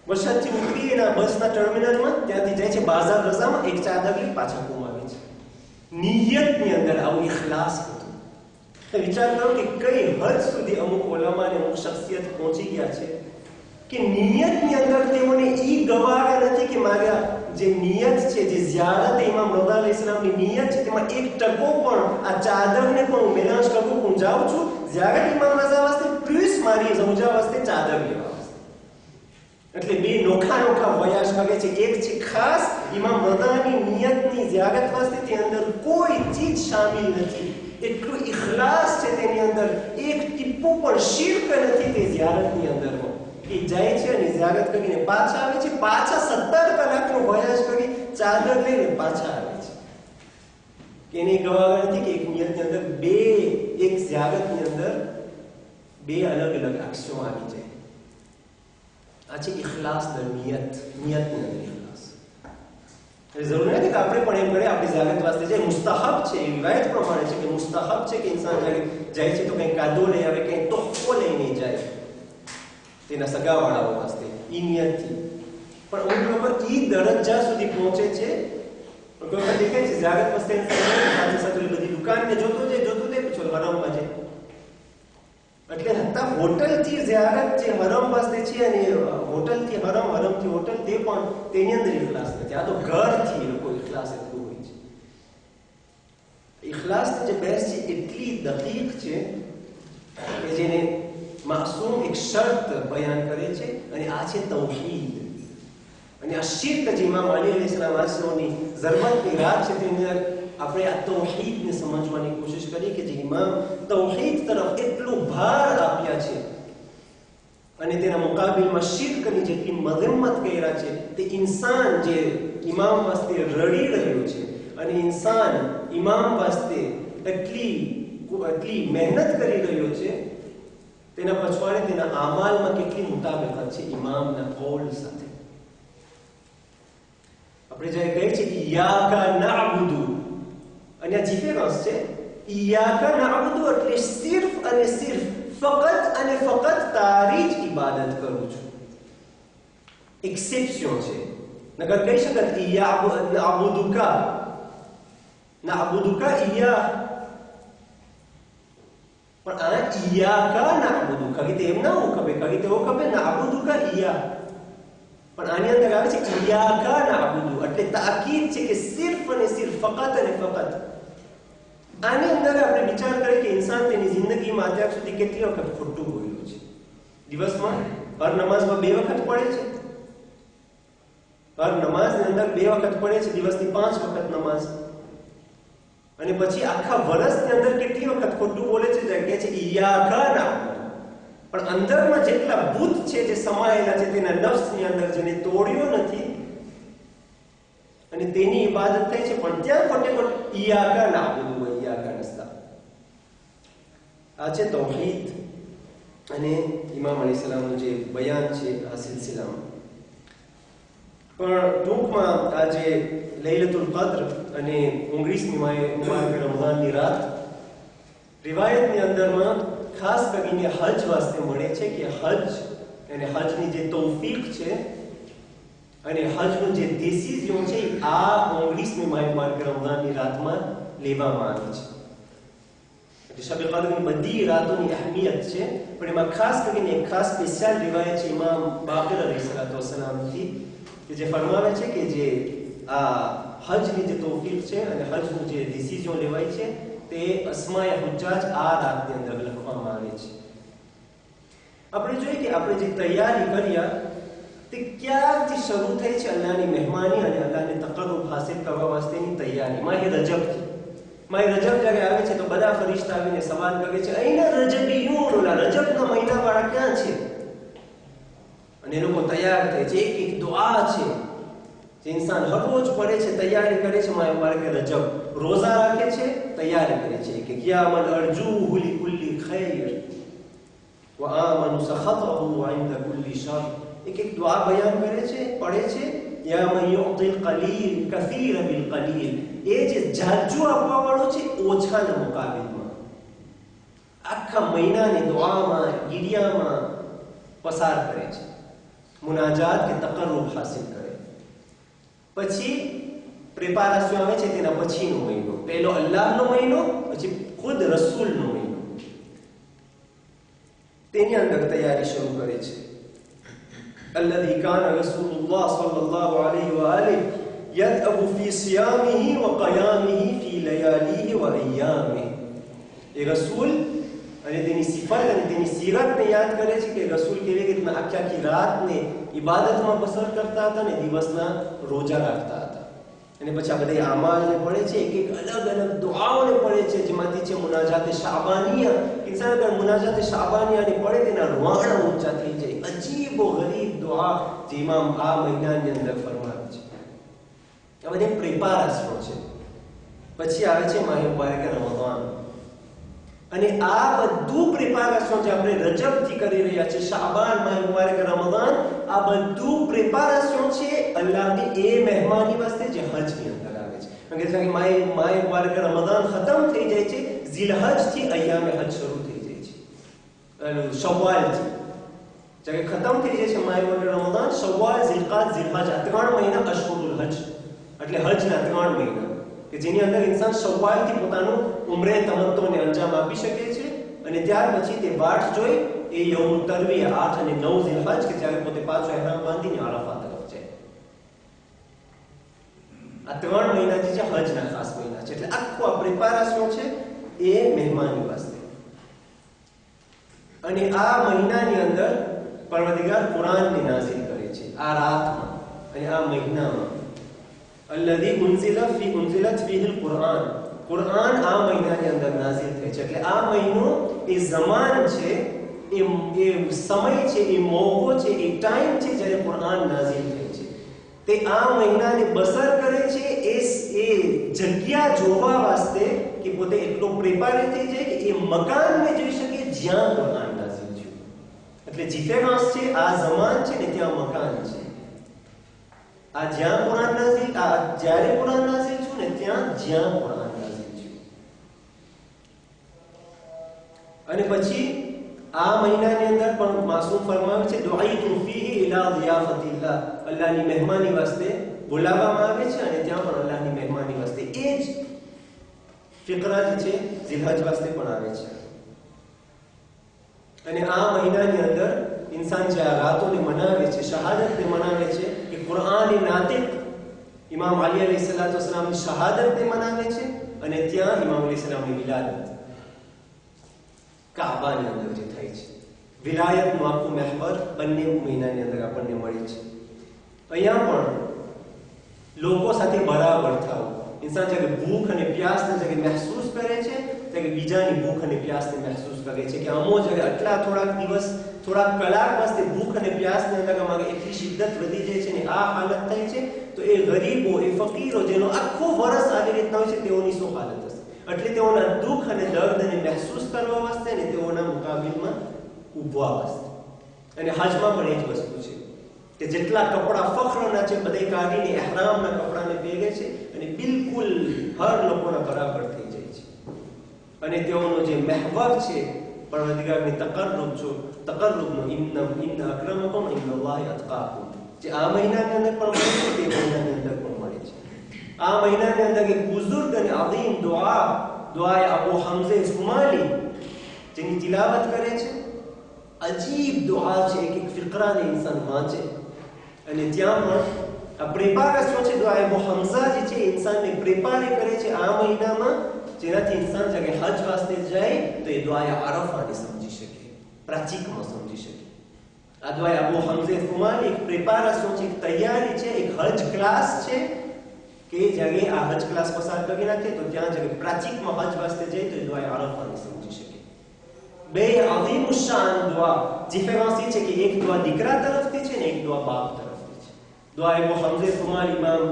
મશદથી ઉતરી એના બસના ટર્મિનલમાં, ત્યાંથી જાય છે બાજાર રઝામાં, એક ચાદર લઈ પાછા ઘૂમાવે છે. નિયતની અંદર આવું ઇખલાસ હતું. તો વિચાર કરો કે કઈ હદ સુધી અમુક ઉલમા અને અમુક શખ્સિયત પહોંચી ગયા છે કે નિયતની અંદર તેઓને ઈ ગવારા નથી કે મારા જે નિયત છે, જે ઝિયારત ઇમામ રઝા અલૈહિસ્સલામની નિયત છે, તેમાં 1% પણ આ ચાદરને પણ હું મેલાંજ કરું, હું જાઉં છું ઝિયારત ઇમામ રઝા વાસ્તે પ્લસ મારી ઝૌજા વાસ્તે ચાદર લેવા વાસ્તે. એટલે બે નોખા વયાસ કરે છે. એક છે ખાસ ઇમામ રઝાની નિયતની ઝિયારત વાસ્તે, તે અંદર કોઈ ચીજ શામિલ નથી, એટલું ઇખલાસ છે તેની અંદર, એક ટીપું પણ શિર્ક નથી તે ઝિયારતની અંદર. એ જાય છે અને ઝિયારત કરીને પાછા આવે છે, પાછા 17 કલાકનો વયાસ કરી ચાદર લઈને પાછા આવે છે. એની ગવાહ નથી કે એક નિયતની અંદર એક ઝિયારતની અંદર બે અલગ અલગ અક્ષરો આવી જાય. આ છે ઇખલાસ દર નિયતની અંદર ઇખલાસ. એ જરૂરી નથી કે આપણે પણ એમ કરીએ, આપણી ઝિયારત વાસ્તે જે મુસ્તહબ છે, એ રિવાયત પ્રમાણે છે કે મુસ્તહબ છે કે ઇન્સાન જ્યારે જાય છે તો કંઈ કાદો લઈ આવે, કંઈ તોહફો લઈને જાય તેના સગાવાળાઓ વાસ્તે, ઈ નિયતથી. પણ અમુક લોકો ઈ દરજ્જા સુધી પહોંચે છે, કોઈ વખત દેખાય છે ઝિયારત વાસ્તે સાથે સાથે બધી દુકાનને જોતો જાય પછી હરમમાં જાય. એટલે હત્તા હોટલથી ઝિયારત જે હરમ વાસ્તે છે, અને હોટલથી હરમ, હરમથી હોટલ, તે પણ તેની અંદર ઇખલાસ નથી. આ તો ઘરથી એ લોકો ઇખલાસ એટલું હોય છે. ઇખલાસની જે બહેસ છે એટલી દકીક છે કે જેને માસૂમ એક શરત બયાન કરે છે, અને આ છે તૌહીદ. અને આ શિર્ક જે ઇમામ અલી અલૈહિસ્સલામ આસરોની ઝરમતની રાત છે, તેની અંદર આપણે આ તૌહીદને સમજવાની કોશિશ કરીએ કે જે ઇમામ તૌહીદ તરફ એટલું ભાર આપ્યા છે અને તેના મુકાબિલમાં શિર્કની જેટલી મઝમ્મત કર્યા છે, તે ઇન્સાન જે ઇમામ વાસ્તે રડી રહ્યો છે અને ઇન્સાન ઇમામ વાસ્તે એટલી મહેનત કરી રહ્યો છે, તેના પછવાડે તેના આમાલમાં કેટલી મુતાબિકત છે ઇમામના કૌલ સાથે. આપણે જ્યારે કહીએ છીએ ઇય્યાકા નઅબુદુ, અને આ જીફેરસ છે, ઇય્યાકા નઅબુદુ એટલે સિર્ફ અને સિર્ફ, ફકત અને ફકત તારી જ ઇબાદત કરું છું. એક્સેપ્શન છે. નકર કહી શકાય ઇય્યાકા નઅબુદુકા ઇય્યા, પણ આ ઇય્યાકા નઅબુદુ કહી તે એમ ના હું કબે, કહી તેવો કબે નઅબુદુકા ઇય્યા, પણ આની અંદર આવે છે ઇય્યાકા નઅબુદુ, એટલે તાકીદ છે કે સિર્ફ અને સિર્ફ, ફકત અને ફકત. આની અંદર આપણે વિચાર કરીએ કે ઇન્સાન તેની જિંદગીમાં અત્યાર સુધી કેટલી વખત ખોટું બોલ્યું છે. દિવસમાં હર નમાઝમાં 2 વખત પડે છે, હર નમાઝની અંદર 2 વખત પડે છે, દિવસની 5 વખત નમાઝ. અને પછી આખા વર્ષની અંદર કેટલી વખત ખોટું બોલે છે, જે કહે છે ઇય્યાકા નઅબુદુ. પણ અંદરમાં જેટલા ભૂત છે જે સમાયેલા છે તેના નફ્સની અંદર, જેને તોડ્યો નથી અને તેની ઇબાદત થાય છે, પણ ત્યાં ખોટે ખોટ ઇય્યાકા નઅબુદુ વ ઇય્યાકા નસ્તા. આ છે તૌહીદ અને ઇમામ અલૈહિસ્સલામનું જે બયાન છે આ સિલસિલામાં. પણ ટૂંકમાં આજે લૈલતુલ કદ્ર અને 19મી મુબારક રમઝાનની રાત રિવાયતની અંદરમાં ખાસ કરીને હજ વાસ્તે મળે છે કે હજ અને હજની જે તૌફીક છે અને હજનું જે ડિસિઝન છે આ 19મી મુબારક રમઝાનની રાતમાં લેવામાં આવી છે. જે શબ કદરની બધી રાતોની અહેમિયત છે, પણ એમાં ખાસ કરીને એક ખાસ સ્પેશિયલ રિવાયત છે ઇમામ બાકર અલૈહિસ્સલામથી કે જે ફરમાવે છે કે જે આ હજની જે તૌફીક છે અને હજનું જે ડિસિઝન લેવાય છે તે અસ્માએ હુજ્જાજ આ રાતની અંદર લખવામાં આવે છે. આપણે જોઈએ કે આપણે જે તૈયારી કર્યા તે ક્યારથી શરૂ થઈ છે? અલ્લાહની મહેમાની અને અલ્લાહને તકર્રુબ હાસિલ કરવા વાસ્તેની તૈયારી માહે રજબથી. માહે રજબ જ્યારે આવે છે તો બધા ફરિશ્તા આવીને સવાલ કરે છે, અઈના રજબીયુન, ઓલા રજબના મહિનાવાળા ક્યાં છે? અને એ લોકો તૈયાર થાય છે. એક એક દુઆ છે જે ઇન્સાન હર રોજ પડે છે, તૈયારી કરે છે. માહે મુબારક રજબ રોઝા રાખે છે, તૈયારી કરે છે કે યામન અરજુહુ લિકુલ્લી ખૈર વ આમનુ સખતહુ ઇન્દ કુલ્લી શર. એક એક દુઆ બયાન કરે છે, પડે છે. યા મન યુતિલ કલીલ કસીર બિલ કલીલ, એ જે જાજુ આપવા વાળો છે ઓછાના મુકાબિલમાં. આખા મહિનાની દુઆમાં ગિરિયામાં પસાર કરે છે, મુનાજાત કે તકર્રુબ હાસિલ કરે. પછી પ્રિપારેશન આવે છે તેના પછીનો મહિનો. પહેલો અલ્લાહનો મહિનો, પછી ખુદ રસૂલનો મહિનો. તેની અંદર તૈયારી શરૂ કરે છે. الذي كان رسول الله صلى الله عليه وآله يدأب في صيامه وقيامه في لياليه وأيامه. એ રસૂલ અને તેની સિફત અને તેની સીરતને યાદ કરે છે કે રસૂલ કેવી રીતના આખી રાતને ઇબાદતમાં પસાર કરતા હતા અને દિવસના રોજા રાખતા હતા. અને પછી આ બધા આમાલને પડે છે, એક એક અલગ અલગ દુઆઓને પડે છે, જેમાંથી છે મુનાજાતે શાબાનિયા. ઇન્સાન અગર મુનાજાતે શાબાનિયાને પડે તેના રૂવાણા ઊંચા થઈ જાય. અજીબો ગરીબ દુઆ જે ઇમામ આ મહિનાની અંદર ફરમાવે છે. આ બધી પ્રિપારેશન છે. પછી આવે છે માહે મુબારક રમઝાન. અને આ બધું પ્રિપારેશન જે આપણે રજબથી કરી રહ્યા છે, શાબાન, માહે મુબારક રમઝાન, આ બધું પ્રિપારેશન છે અલ્લાહની એ મહેમાની વાસ્તે જે હજની અંદર આવે છે. કારણ કે માહે મુબારક રમઝાન ખતમ થઈ જાય છે, ઝિલહજથી અય્યામે હજ શરૂ થઈ જાય છે. શવ્વાલથી જ્યારે ખતમ થઈ જાય છે માહે મુબારક રમઝાન, શવ્વાલ, ઝિલકાદ, ઝિલહજ, આ 3 મહિના અશહુરુલ હજ એટલે હજના 3 મહિના કે જેની અંદર ઇન્સાન શવ્વાલથી પોતાનું ઉમ્રે તમત્તુને અંજામ આપી શકે છે. અને ત્યાર પછી તે વાટ જોઈ એ યૌમ તરવીહ 8 અને 9 ઝિલહજ કે જ્યારે પોતે પાછો ihram બાંધીને આરાફા તરફ જાય. આ 3 મહિના જે છે હજના ખાસ મહિના છે. એટલે આખું આ પ્રિપારેશન છે એ મહેમાની વાસ્તે. અને આ મહિનાની અંદર પરવરદિગાર કુરાનને નાઝિલ કરે છે આ રાતમાં અને આ મહિનામાં. الذي انزلت فيه القرآن. કુરાન આ મહિનાની અંદર નાઝિલ થાય છે. એટલે આ મહિનો એ ઝમાન છે, એ સમય છે, એ મોકો છે, એ ટાઈમ છે જ્યારે કુરાન નાઝિલ થાય છે. તે આ મહિનાને બસર કરે છે એ જગ્યા જોવા વાસ્તે કે પોતે એટલો પ્રિપેર થઈ જાય કે એ મકાનને જોઈ શકે જ્યાં કુરાન નાઝિલ થયું. એટલે જીફેરાસ છે, આ ઝમાન છે ને ત્યાં મકાન છે. આ જ્યાં કુરાન નાઝિલ, આ જ્યારે કુરાન નાઝિલ થયું ને ત્યાં જ્યાં કુરાન નાઝિલ થયું. અને પછી આ મહિનાની અંદર પણ માસૂમ ફરમાવે છે દુઆઈતુ ફીહી ઇલા ઝિયાફતિલ્લાહ, અલ્લાહની મહેમાની વાસ્તે બોલાવવામાં આવે છે અને ત્યાં પણ અલ્લાહની મહેમાની વાસ્તે એ જ ફિકરા છે ઝિલહજ વાસ્તે પણ આવે છે. અને આ મહિનાની અંદર ઇન્સાન જે આ રાતોને મનાવે છે, શહાદતને મનાવે છે, કે કુરાન નાતિક ઇમામ અલી અલૈહિસ્સલામની શહાદતને મનાવે છે. અને ત્યાં ઇમામ અલૈહિસ્સલામની વિલાદત કાબાની અંદર જે થઈ છે, વિલાયતનું આખું મહેબર બંને મહિનાની અંદર આપણને મળે છે. અહીંયા પણ લોકો સાથે બરાબર થાવ. ઇન્સાન જ્યારે ભૂખ અને પ્યાસને જ્યારે મહેસૂસ કરે છે ત્યારે બીજાની ભૂખ અને પ્યાસને મહેસૂસ કરે છે. કે અમો જ્યારે આટલા થોડાક દિવસ, થોડાક કલાક વાસ્તે ભૂખ અને પ્યાસને અંદર અમારે એટલી શિદ્દત વધી જાય છે ને આ હાલત થાય છે, તો એ ગરીબો, એ ફકીરો જેનો આખો વર્ષ આવી રીતના હોય છે તેઓની શું હાલત હશે? એટલે તેઓના દુઃખ અને દર્દને મહેસૂસ કરવા વાસ્તે અને તેઓના મુકાબિલમાં ઊભવા વાસ્તે. અને હજમાં પણ એ જ વસ્તુ છે કે જેટલા કપડા ફખ્રના છે બધે કાઢીને ihramના કપડાને પહેરે છે અને બિલકુલ હર લોકોના બરાબર થઈ જાય છે. અને તેઓનો જે મહેવર છે પરવરદિગારની તકર્રુબનો ઇન્ન અક્રમકુમ ઇન્દલ્લાહિ અતકાકુમ, જે આ મહિનાની અંદર પણ મળે છે તે મહિનાની અંદર પણ મળે છે. આ મહિનાની અંદર એક બુઝુર્ગ અને અઝીમ દુઆ દુઆએ અબુ હમઝે સુમાલી જેની તિલાવત કરે છે, અજીબ દુઆ છે, એક ફિકરાને ઇન્સાન વાંચે અને ત્યાં પણ આ પ્રેપારસ છે દુઆએ અબુ હમઝા જે છે ઇન્સાનને પ્રેપારે કરે છે આ મહિનામાં, જેનાથી ઇન્સાન જયારે હજ વાસ્તે જાય તો એ દુઆએ આરફાને સમજી શકે, પ્રાચીકમાં સમજી શકે. આ દુઆએ અબુ હમઝે સુમાલી એક પ્રેપારસ છે, એક તૈયારી છે, એક હજ ક્લાસ છે કે જયારે આ હજ ક્લાસ પસાર કરી નાખે તો ત્યાં જયારે પ્રાચીકમાં હજ વાસ્તે જાય તો એ દુઆએ આરફાને સમજી શકે. બે અઝીમ શાન દુઆ ડિફરન્સી છે કે એક દુઆ દીકરા તરફથી છે ને એક દુઆ બાપ તરફથી છે. દુઆ અબુ હમઝે સુમાલી ઇમામ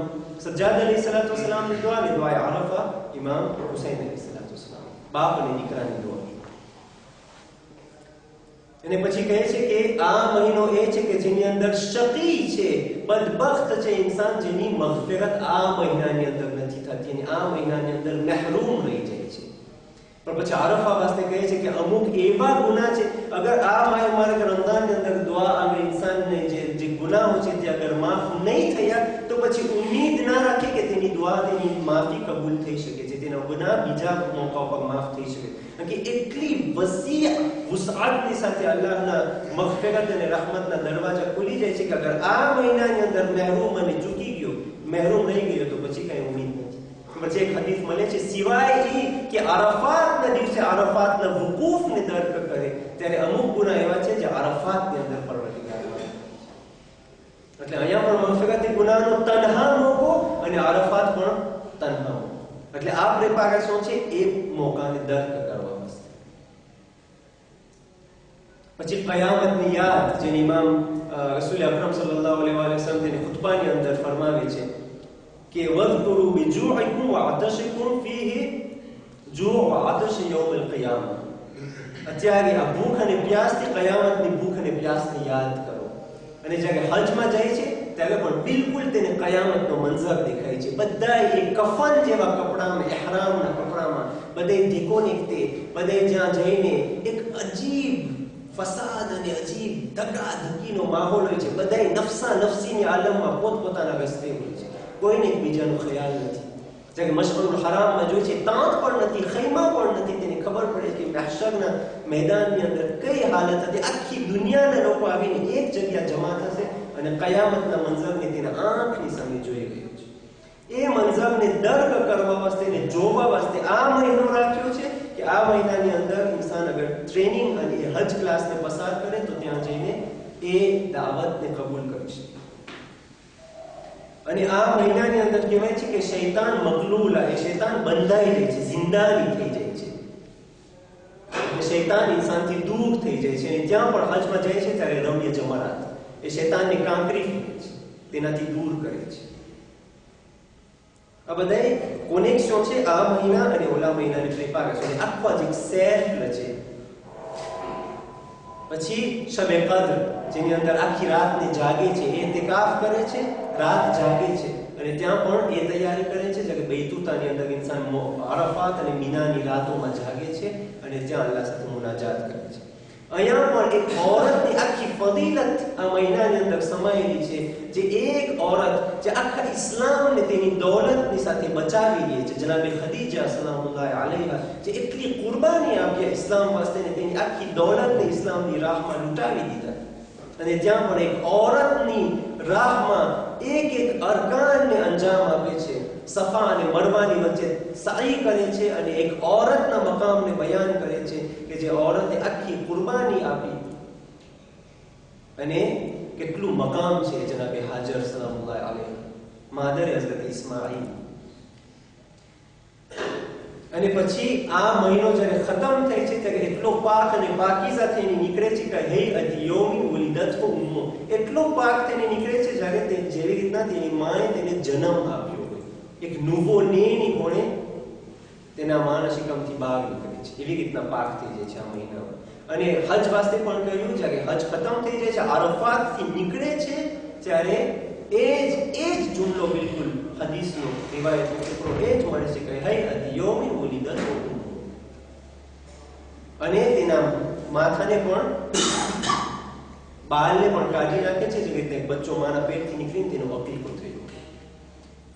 સજ્જાદ અલૈહિસ્સલામ ની દુઆ ને દુઆ આરફા ઇમામ હુસૈન અલૈહિસ્સલામ, બાપ અને દીકરાની દુઆ. અને પછી કહે છે કે આ મહિનો એ છે કે જેની અંદર શકી છે, બદબખ્ત છે ઇન્સાન જેની મગફિરત આ મહિનાની અંદર નથી થતી અને આ મહિનાની અંદર મહેરૂમ રહી જાય છે. પણ પછી આરફા વાસ્તે કહે છે કે અમુક એવા ગુનાહ છે, અગર આ માહિર રમઝાનની અંદર દુઆ આવે ઇન્સાનને જે ગુનાહો છે તે અગર માફ નહીં થયા તો પછી ઉમ્મીદ ના રાખે કે તેની દુઆ તેની માફી કબૂલ થઈ શકે છે, તેના ગુનાહ બીજા મોકા પર માફ થઈ શકે. કે એટલી વસી વસઆતની સાથે અલ્લાહના મગફિરત અને રહમતના દરવાજા ખુલી જાય છે કે અગર આ મહિનાની અંદર મહેરૂમ અને ચૂકી ગયો, મહેરૂમ રહી ગયો તો પછી કઈ ઉમ્મીદ નથી. પછી એક હદીસ મળે છે સિવાય એ કે આરફાતના દિવસે આરફાતના વુકૂફને દર્ક કરે, ત્યારે અમુક ગુનાહ એવા છે જે આરફાતની અંદર પરવર્તિકાર કરે. એટલે અહીંયા પણ મગફિરતી ગુનાહનો તન્હા મોકો અને આરફાત પણ તન્હા મોકો. એટલે આ પ્રિપેરેશન છે એ મોકાને દર્ક કરવા વાસ્તે. પછી કયામતની યાદ જેને ઇમામ રસૂલ અકરમ સલ્લલ્લાહુ અલૈહિ વસલ્લમ તેની ખુતબાની અંદર ફરમાવે છે કે વઝકુરુ બિજૂഇકુમ વઅતશિકુમ ફીહી જૂ વઅતશ યૌમ અલ-કિયામah. અત્યારે આ ભૂખ અને પ્યાસથી કયામતની ભૂખ અને પ્યાસને યાદ કરો. અને જ્યારે હજમાં જાય છે ત્યારે પણ બિલકુલ તેને કયામતનો મંઝર દેખાય છે. બધા એક કફન જેવા કપડામાં, ઇહરામના કપડામાં બધે ધીકો નીકતે, બધે જ્યાં જઈને એક અજીબ ફસાદ અને અજીબ ધકાધકીનો માહોલ હોય છે. બધા નફસા નફસીની આલમમાં પોતપોતાના રસ્તે હોય છે, કોઈને એકબીજાનો ખ્યાલ નથી. જ્યારે મશઅરુલ હરામમાં જોઈએ છે તાંત પણ નથી, ખૈમા પણ નથી, તેને ખબર પડે કે મહશરના મેદાનની અંદર કઈ હાલત હતી. આખી દુનિયાના લોકો આવીને એક જગ્યા જમા થશે અને કયામતના મંઝરને તેના આંખની સામે જોઈ ગયો છે. એ મંઝરને દર્ક કરવા વાસ્તે અને જોવા વાસ્તે આ મહિનો રાખ્યો છે કે આ મહિનાની અંદર ઇન્સાન અગર ટ્રેનિંગ અને હજ ક્લાસને પસાર કરે તો ત્યાં જઈને એ દાવતને કબૂલ કરી શકે. અને આ મહિનાની અંદર કહેવાય છે કે શૈતાન મકલૂલા, એ શૈતાન બંધાઈ જાય છે, જિંદાની થઈ જાય છે. શૈતાન ઇન્સાનથી દૂર થઈ જાય છે અને ત્યાં પણ હજમાં જાય છે ત્યારે રમ્ય જમારાત એ શૈતાનને કાંકરી ફેંકે છે, તેનાથી દૂર કરે છે. આ બધા કોનેક્શન છે આ મહિના અને ઓલા મહિનાની પ્રિપેરેશન, આખો જ એક સેટ છે. પછી શબે કદ્ર જેની અંદર આખી રાતને જાગે છે, એ ઇતિકાફ કરે છે, રાત જાગે છે અને ત્યાં પણ એ તૈયારી કરે છે કે બૈતુતાની અંદર ઇન્સાન અરફાત અને મિનાની રાતોમાં જાગે છે અને ત્યાં અલ્લાહ સાથે મુનાજાત કરે છે. અહીંયા પણ એક औरतની આખી ફદીલત આ મહિનાની અંદર સમાયેલી છે, જે એક औरत જે આખા ઇસ્લામને તેની દૌલતની સાથે બચાવી રહી છે. જનાબે ખદીજા સલામુલ્લાહ અલૈહા જે એટલી કુરબાની આપી ઇસ્લામ વાસ્તે ને તેની આખી દૌલતને ઇસ્લામની રાહમાં લૂંટાવી દીધા. અને ત્યાં પણ એક औरतની રાહમાં એક અરકાનને અંજામ આપે છે, સફા અને મરવાની વચ્ચે સાઈ કરે છે અને એક औरतના મકામને બયાન કરે છે કે જે औरते આખી કુરબાની આપી અને કેટલું મકામ છે જનાબે હાજર સલામુલ્લાહ અલૈહા, માદરે હઝરત ઇસ્માઈલ. અને પછી આ મહિનો જ્યારે ખતમ થાય છે ત્યારે એટલો પાક અને પાકીઝા થઈને નીકળે છે કે હે અતિયોમી વલિદતહુ ઉમ્મુ, એટલો પાક થઈને નીકળે છે જ્યારે તે જેવી રીતના તેની માએ તેને જન્મ આપ્યો હોય, એક નૂવો નેની કોણે તેના માનસિકમથી બહાર નીકળે છે, એવી રીતના પાક થઈ જાય છે આ મહિનામાં. અને હજ વાસ્તે પણ કહ્યું જ્યારે હજ ખતમ થઈ જાય છે, આરફાતથી નીકળે છે ત્યારે એ જ જુમલો બિલકુલ હદીસનો રિવાયતનો ટુકડો એ જ મળે છે કે હે અતિયોમી વલિદતહુ ઉમ્મુ, અને તેના માથાને પણ બાલને પણ કાઢી નાખે છે, જે રીતે બચ્ચો માના પેટથી નીકળીને તેનો અકીકો થયો.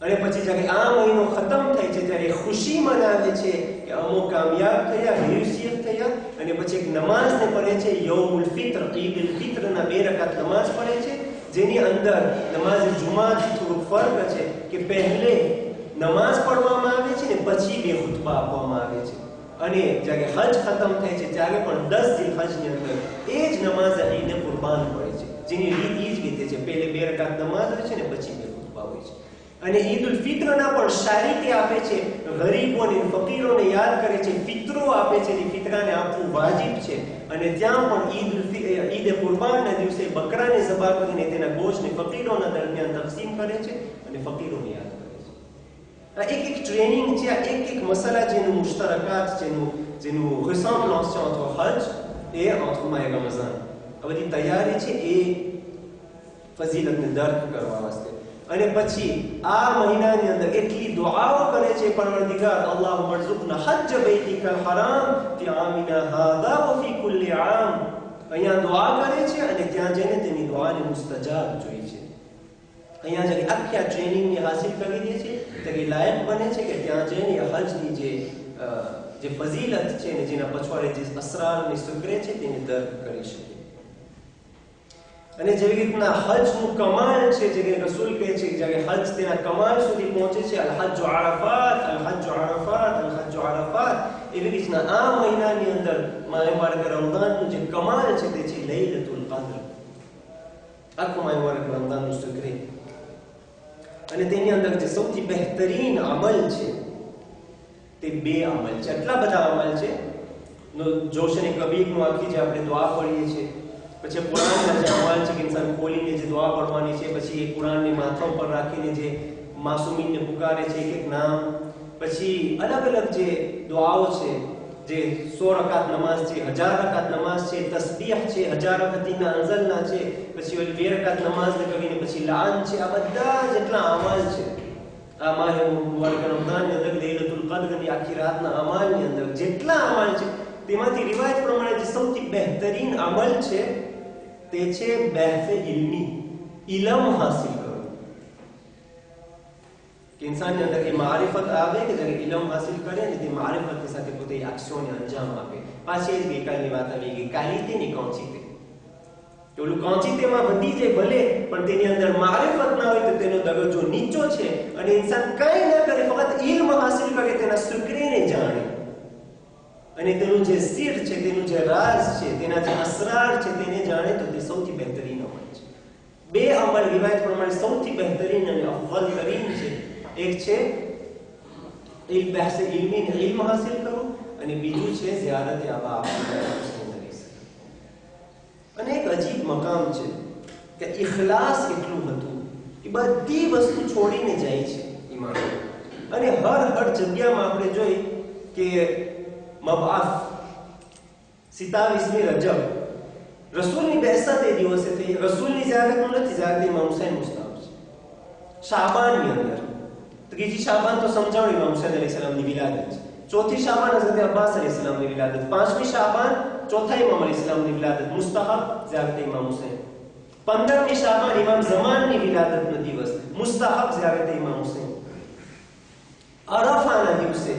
અને પછી જ્યારે આ મહિનો ખતમ થાય છે ત્યારે ખુશી મનાવે છે કે અમો કામયાબ થયા, રેયુસિયત થયા, અને પછી એક નમાઝને પડે છે, યૌમુલ ફિત્ર, ઈદ ઉલ ફિત્રના 2 રકાત નમાઝ પડે છે, જેની અંદર નમાઝ જુમાથી થોડું ફર્ક છે કે પહેલે નમાઝ પઢવામાં આવે છે ને પછી 2 ખુતબા આપવામાં આવે છે. અને જ્યારે હજ ખતમ થાય છે ત્યારે પણ 10 ઝિલહજની અંદર એ જ નમાઝ ઈદ કુરબાન પડે છે, જેની રીત એ જ રીતે છે, પહેલે 2 રકાત નમાઝ હોય છે ને પછી 2 ખુતબા હોય છે. અને ઈદ ઉલ ફિત્રના પણ શારીતી આપે છે, ગરીબોને ફકીરોને યાદ કરે છે, ફિત્રો આપે છે, જે ફિતરાને આપવું વાજિબ છે. અને ત્યાં પણ ઈદ કુરબાનના દિવસે બકરાને ઝબા કરીને તેના ગોશને ફકીરોના દરમિયાન તકસીમ કરે છે અને ફકીરોને યાદ કરે છે. આ એક ટ્રેનિંગ છે, આ એક મસલા જેનું મુશ્તરકાત જેનું ressemblance છે entre હજ et entre માહ રમઝાન. આ બધી તૈયારી છે એ ફઝીલતને દર્ક કરવા વાસ્તે. અને પછી આ મહિનાની અંદર એટલી દુઆઓ કરે છે પરવરદિગાર, અલ્લાહુમ્મા રઝુકના હજ્જ બૈતિકલ હરામ ફી આમિના હાદા વ ફી કુલ્લી આમ. અહીંયા દુઆ કરે છે અને ત્યાં જઈને તેની દુઆને મુસ્તજાબ જોઈ છે. અહીંયા જઈને આખી ટ્રેનિંગને હાસિલ કરી દે છે ત્યારે લાયક બને છે કે ત્યાં જઈને હજની જે ફઝીલત છે ને જેના પછવાડે જે અસરારને સુકરે છે તેને દર્ક કરી શકે. અને જેવી રીતના હજનું કમાલ છે, જે રસૂલ કહે છે કે જ્યારે હજ તેના કમાલ સુધી પહોંચે છે, અલ હજ્જ આરફાત, અલ હજ્જ આરફાત, અલ હજ્જ આરફાત, એવી રીતના આ મહિનાની અંદર માહ મુબારક રમઝાનનું જે કમાલ છે તે છે લૈલતુલ કદ્ર. આખું માહ મુબારક રમઝાનનું સુકરે. અને તેની અંદર જે સૌથી બહેતરીન અમલ છે તે 2 અમલ છે. એટલા બધા અમલ છે, જોશને કબીરનું આખી જે આપણે દુઆ પઢીએ છીએ, પછી કુરાનના જે અમલ છે કે ઇન્સાન ખોલીને જે દુઆ પઢવાની છે, પછી એ કુરાનને માથા પર રાખીને જે માસૂમીનને પુકારે છે એક નામ, પછી અલગ અલગ જે દુઆઓ છે, જે 100 રકાત નમાઝ છે, 1000 રકાત નમાઝ છે, તસ્બીહ છે, 1000 રકાતીના અંઝલના છે, પછી ઓલી 2 રકાત નમાઝને કરીને પછી લાન છે. આ બધા જેટલા અમલ છે આ માહ મુબારક રમઝાનની અંદર લૈલતુલ કદ્રની આખી રાતના અમલની અંદર જેટલા અમલ છે તેમાંથી રિવાયત પ્રમાણે જે સૌથી બહેતરીન અમલ છે તે છે બહેસ ઇલ્મી, ઇલમ હાસિલ કરવું. કે ઇન્સાનની અંદર એ મારિફત આવે કે જ્યારે ઇલમ હાસિલ કરે ને તે મારિફતની સાથે પોતે એક્શનને અંજામ આપે. પાછી જ ગઈકાલની વાત આવી ગઈ, કાલીતે ની કોંચીતે. તો ઓલું કોંચીતેમાં વધી જાય ભલે, પણ તેની અંદર મારિફત ના હોય તો તેનો દરજ્જો નીચો છે. અને ઇન્સાન કંઈ ન કરે, ફક્ત ઇલ્મ હાસિલ કરે, તેના શુક્રને જાણે અને તેનું જે સિર છે, તેનું જે રાઝ છે, તેના જે અસરાર છે તેને જાણે તો તે સૌથી બહેતરીન અમલ છે. 2 અમલ રિવાયત પ્રમાણે સૌથી બહેતરીન અને અફઝલ તરીન છે. એક છે બહેસ ઇલ્મી, ઇલ્મ હાસિલ કરવું, અને બીજું છે ઝિયારત આબા અને એક અજીબ મકામ છે કે ઇખલાસ એટલું હતું કે બધી વસ્તુ છોડીને જાય છે ઈમાન. અને હર જગ્યામાં આપણે જોઈ કે મબઆસ 27મી રજબ રસૂલની બેસત એ દિવસે થઈ. રસૂલની ઝિયારતનું નથી, ઝિયારત ઇમામ હુસૈન મુસ્તાહબ છે. શાબાનની અંદર 3જી શાબાન તો સમજાવણ ઇમામ હુસૈન અલૈહિસ્સલામની વિલાદત છે. 4થી શાબાન હઝરત અબ્બાસ અલૈહિસ્સલામની વિલાદત. 5મી શાબાન ચોથા ઇમામ અલૈહિસ્સલામની વિલાદત, મુસ્તાહબ ઝિયારત ઇમામ હુસૈન. 15મી શાબાન ઇમામ ઝમાનની વિલાદતનો દિવસ, મુસ્તાહબ ઝિયારત ઇમામ હુસૈન. અરફાના દિવસે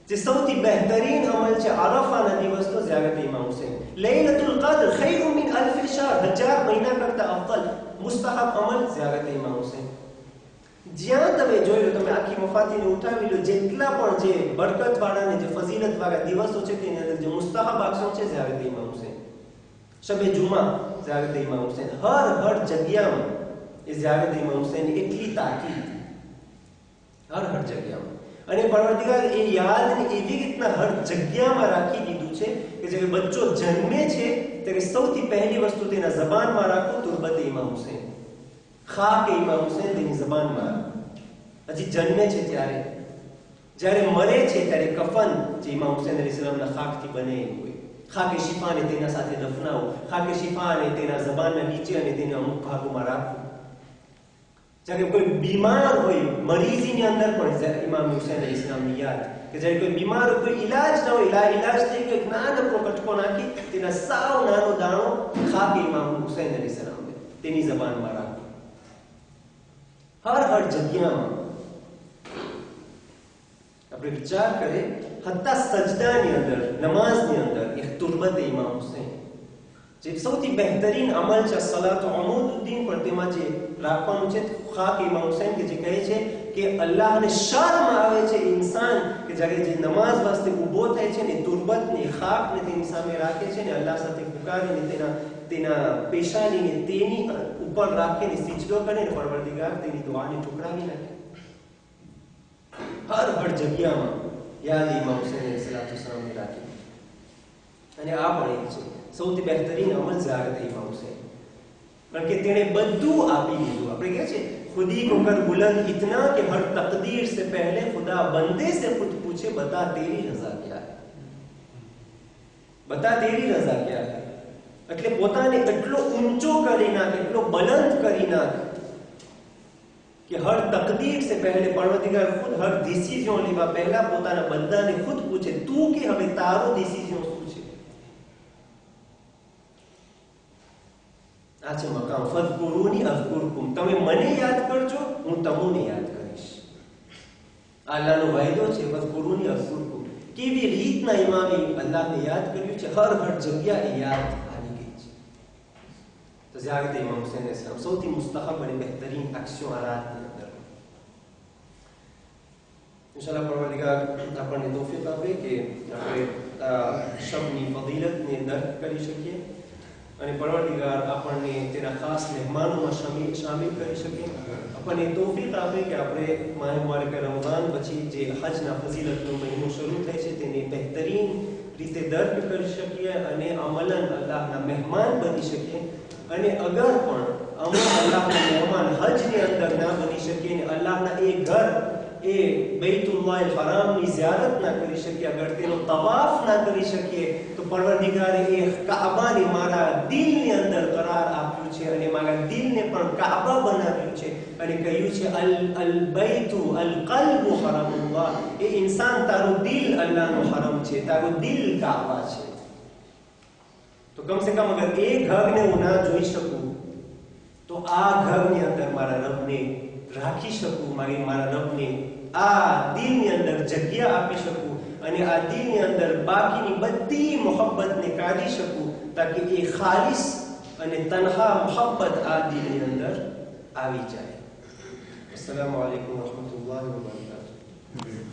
જે સૌથી બહેતરીન અમલ છે અરફાના દિવસનો ઝિયારત ઇમામ હુસૈન. લૈલતુલ કદ્ર ખૈરુમ મિન અલ્ફ શાહર, 1000 મહિના કરતા અફضل મુસ્તાહબ અમલ ઝિયારત ઇમામ હુસૈન. જ્યાં તમે જોઈ લો, તમે આખી મફાતીને ઉઠાવી લો, જેટલા પણ જે બરકતવાળા અને જે ફઝીલતવાળા દિવસો છે તેની અંદર જે મુસ્તાહબ અક્ષર છે ઝિયારત ઇમામ હુસૈન. શબે જુમા ઝિયારત ઇમામ હુસૈન. હર જગ્યામાં એ ઝિયારત ઇમામ હુસૈનની એટલી તાકીદ, હર જગ્યામાં. અને પરવરદિગાર એ યાદને એવી રીતના હર જગ્યામાં રાખી દીધું છે કે જ્યારે બચ્ચો જન્મે છે ત્યારે સૌથી પહેલી વસ્તુ તેના ઝબાનમાં રાખો તુરબત ઇમામ હુસૈન, ખાક ઇમામ હુસૈન તેની ઝબાનમાં. હજી જન્મે છે ત્યારે, જ્યારે મરે છે ત્યારે કફન જે ઇમામ હુસૈન અલૈહિસ્સલામના ખાકથી બનેલું હોય, ખાકે શિફાને તેના સાથે દફનાવો, ખાકે શિફાને તેના ઝબાનના નીચે અને તેના અમુક ભાગોમાં રાખવું. જ્યારે કોઈ બીમાર હોય, મરીઝીની અંદર પણ ઇમામ હુસૈન અલૈહિસ્સલામની યાદ, કે જ્યારે કોઈ બીમાર હોય, કોઈ ઇલાજ ન હોય, ઇલાજ થઈ ગયો, નાનકડો કટકો નાખી તેના સાવ નાનો દાણો ખાકે ઇમામ હુસૈન અલૈહિસ્સલામને તેની ઝબાનમાં રાખો. હર જગ્યામાં આપણે વિચાર કરીએ હત્તા સજદાની અંદર નમાઝની અંદર એક તુર્બત ઇમામ હુસૈન જે સૌથી બહેતરીન અમલ છે સલાત અમુદુદ્દીન પર તેમાં જે રાખવાનું છે ખાક ઇમામ હુસૈન કે જે કહે છે કે અલ્લાહને શર્મ આવે છે ઇન્સાન કે જ્યારે જે નમાઝ વાસ્તે ઊભો થાય છે ને તુર્બતને ખાકને તેની સામે રાખે છે ને અલ્લાહ સાથે પુકારીને તેના પેશાનીને તેની ઉપર રાખીને સિજદો કરે ને પરવરદિગાર તેની દુઆને ઠુકરાવી નાખે હર જગ્યામાં યાદ ઇમામ હુસૈન અલૈહિસ્સલાતુ વસ્સલામને રાખી અને આ પણ એક છે સૌથી બહેતરીન અમલ ઝિયારત ઇમામ હુસૈન કારણ કે તેણે બધું આપી દીધું આપણે કહે છે खुदी को कर बुलंद इतना कि हर तकदीर से पहले खुदा बंदे से खुद पूछे बता तेरी रजा क्या है बता तेरी रजा क्या है એટલે પોતાને એટલો ઊંચો કરી નાખ એટલો બલંદ કરી નાખ કે હર તકદીર से पहले परवरदिगार खुद हर डिसीजन લેવા પહેલા પોતાના બંદાને ખુદ પૂછે તું કે હવે તારો ડિસીજન શું છે આ છે મકામ ફઝકુરુની અઝકુરકુમ તમે મને યાદ કરજો હું તમને યાદ કરીશ અલ્લાહનો વાયદો છે ફઝકુરુની અઝકુરકુમ કેવી રીતના ઇમામે અલ્લાહને યાદ કર્યું છે હર જગ્યાએ યાદ આવી ગઈ છે તો ઝિયારત ઇમામ હુસૈન અલૈહિસ્સલામ સૌથી મુસ્તહબ અને બહેતરીન એક્શન આ રાતની અંદર ઇન્શાઅલ્લાહ પરવરદિગાર આપણને તૌફીક આપે કે આપણે શબની ફજીલતને દર્ક કરી શકીએ અને પરવરદિગાર આપણને તેના ખાસ મહેમાનોમાં શામિલ કરી શકે આપણને તૌફીક આપે કે આપણે માહ મુબારક રમઝાન પછી જે હજના ફજીલતનો મહિનો શરૂ થાય છે તેને બહેતરીન રીતે દર્ક કરી શકીએ અને અમલન અલ્લાહના મહેમાન બની શકીએ અને અગર પણ અમે અલ્લાહના મહેમાન હજની અંદર ના બની શકીએ અને અલ્લાહના એ ઘર એ બૈતુલ્લાહ હરામની ઝિયારત ના કરી શકીએ અગર તેનો તવાફ ના કરી શકીએ તો પરવરદિગારે એ કાબાને મારા દિલની અંદર કરાર આપ્યું છે અને મારા દિલને પણ કાબા બનાવ્યું છે અને કહ્યું છે અલ બૈતુ અલ કલ્બુ હરમુલ્લાહ એ ઇન્સાન તારું દિલ અલ્લાહનો હરમ છે તારું દિલ કાબા છે તો કમ સે કમ અગર એ ઘરને હું ના જોઈ શકું તો આ ઘરની અંદર મારા રબને રાખી શકું મારા રબને આ દિલની અંદર જગ્યા આપી શકું અને આ દિલની અંદર બાકીની બધી મોહબ્બતને કાઢી શકું તાકી એ ખાલિસ અને તન્હા મોહબ્બત આ દિલની અંદર આવી જાય. અસ્સલામુ અલૈકુમ વરહમતુલ્લાહિ વબરકાતુહુ.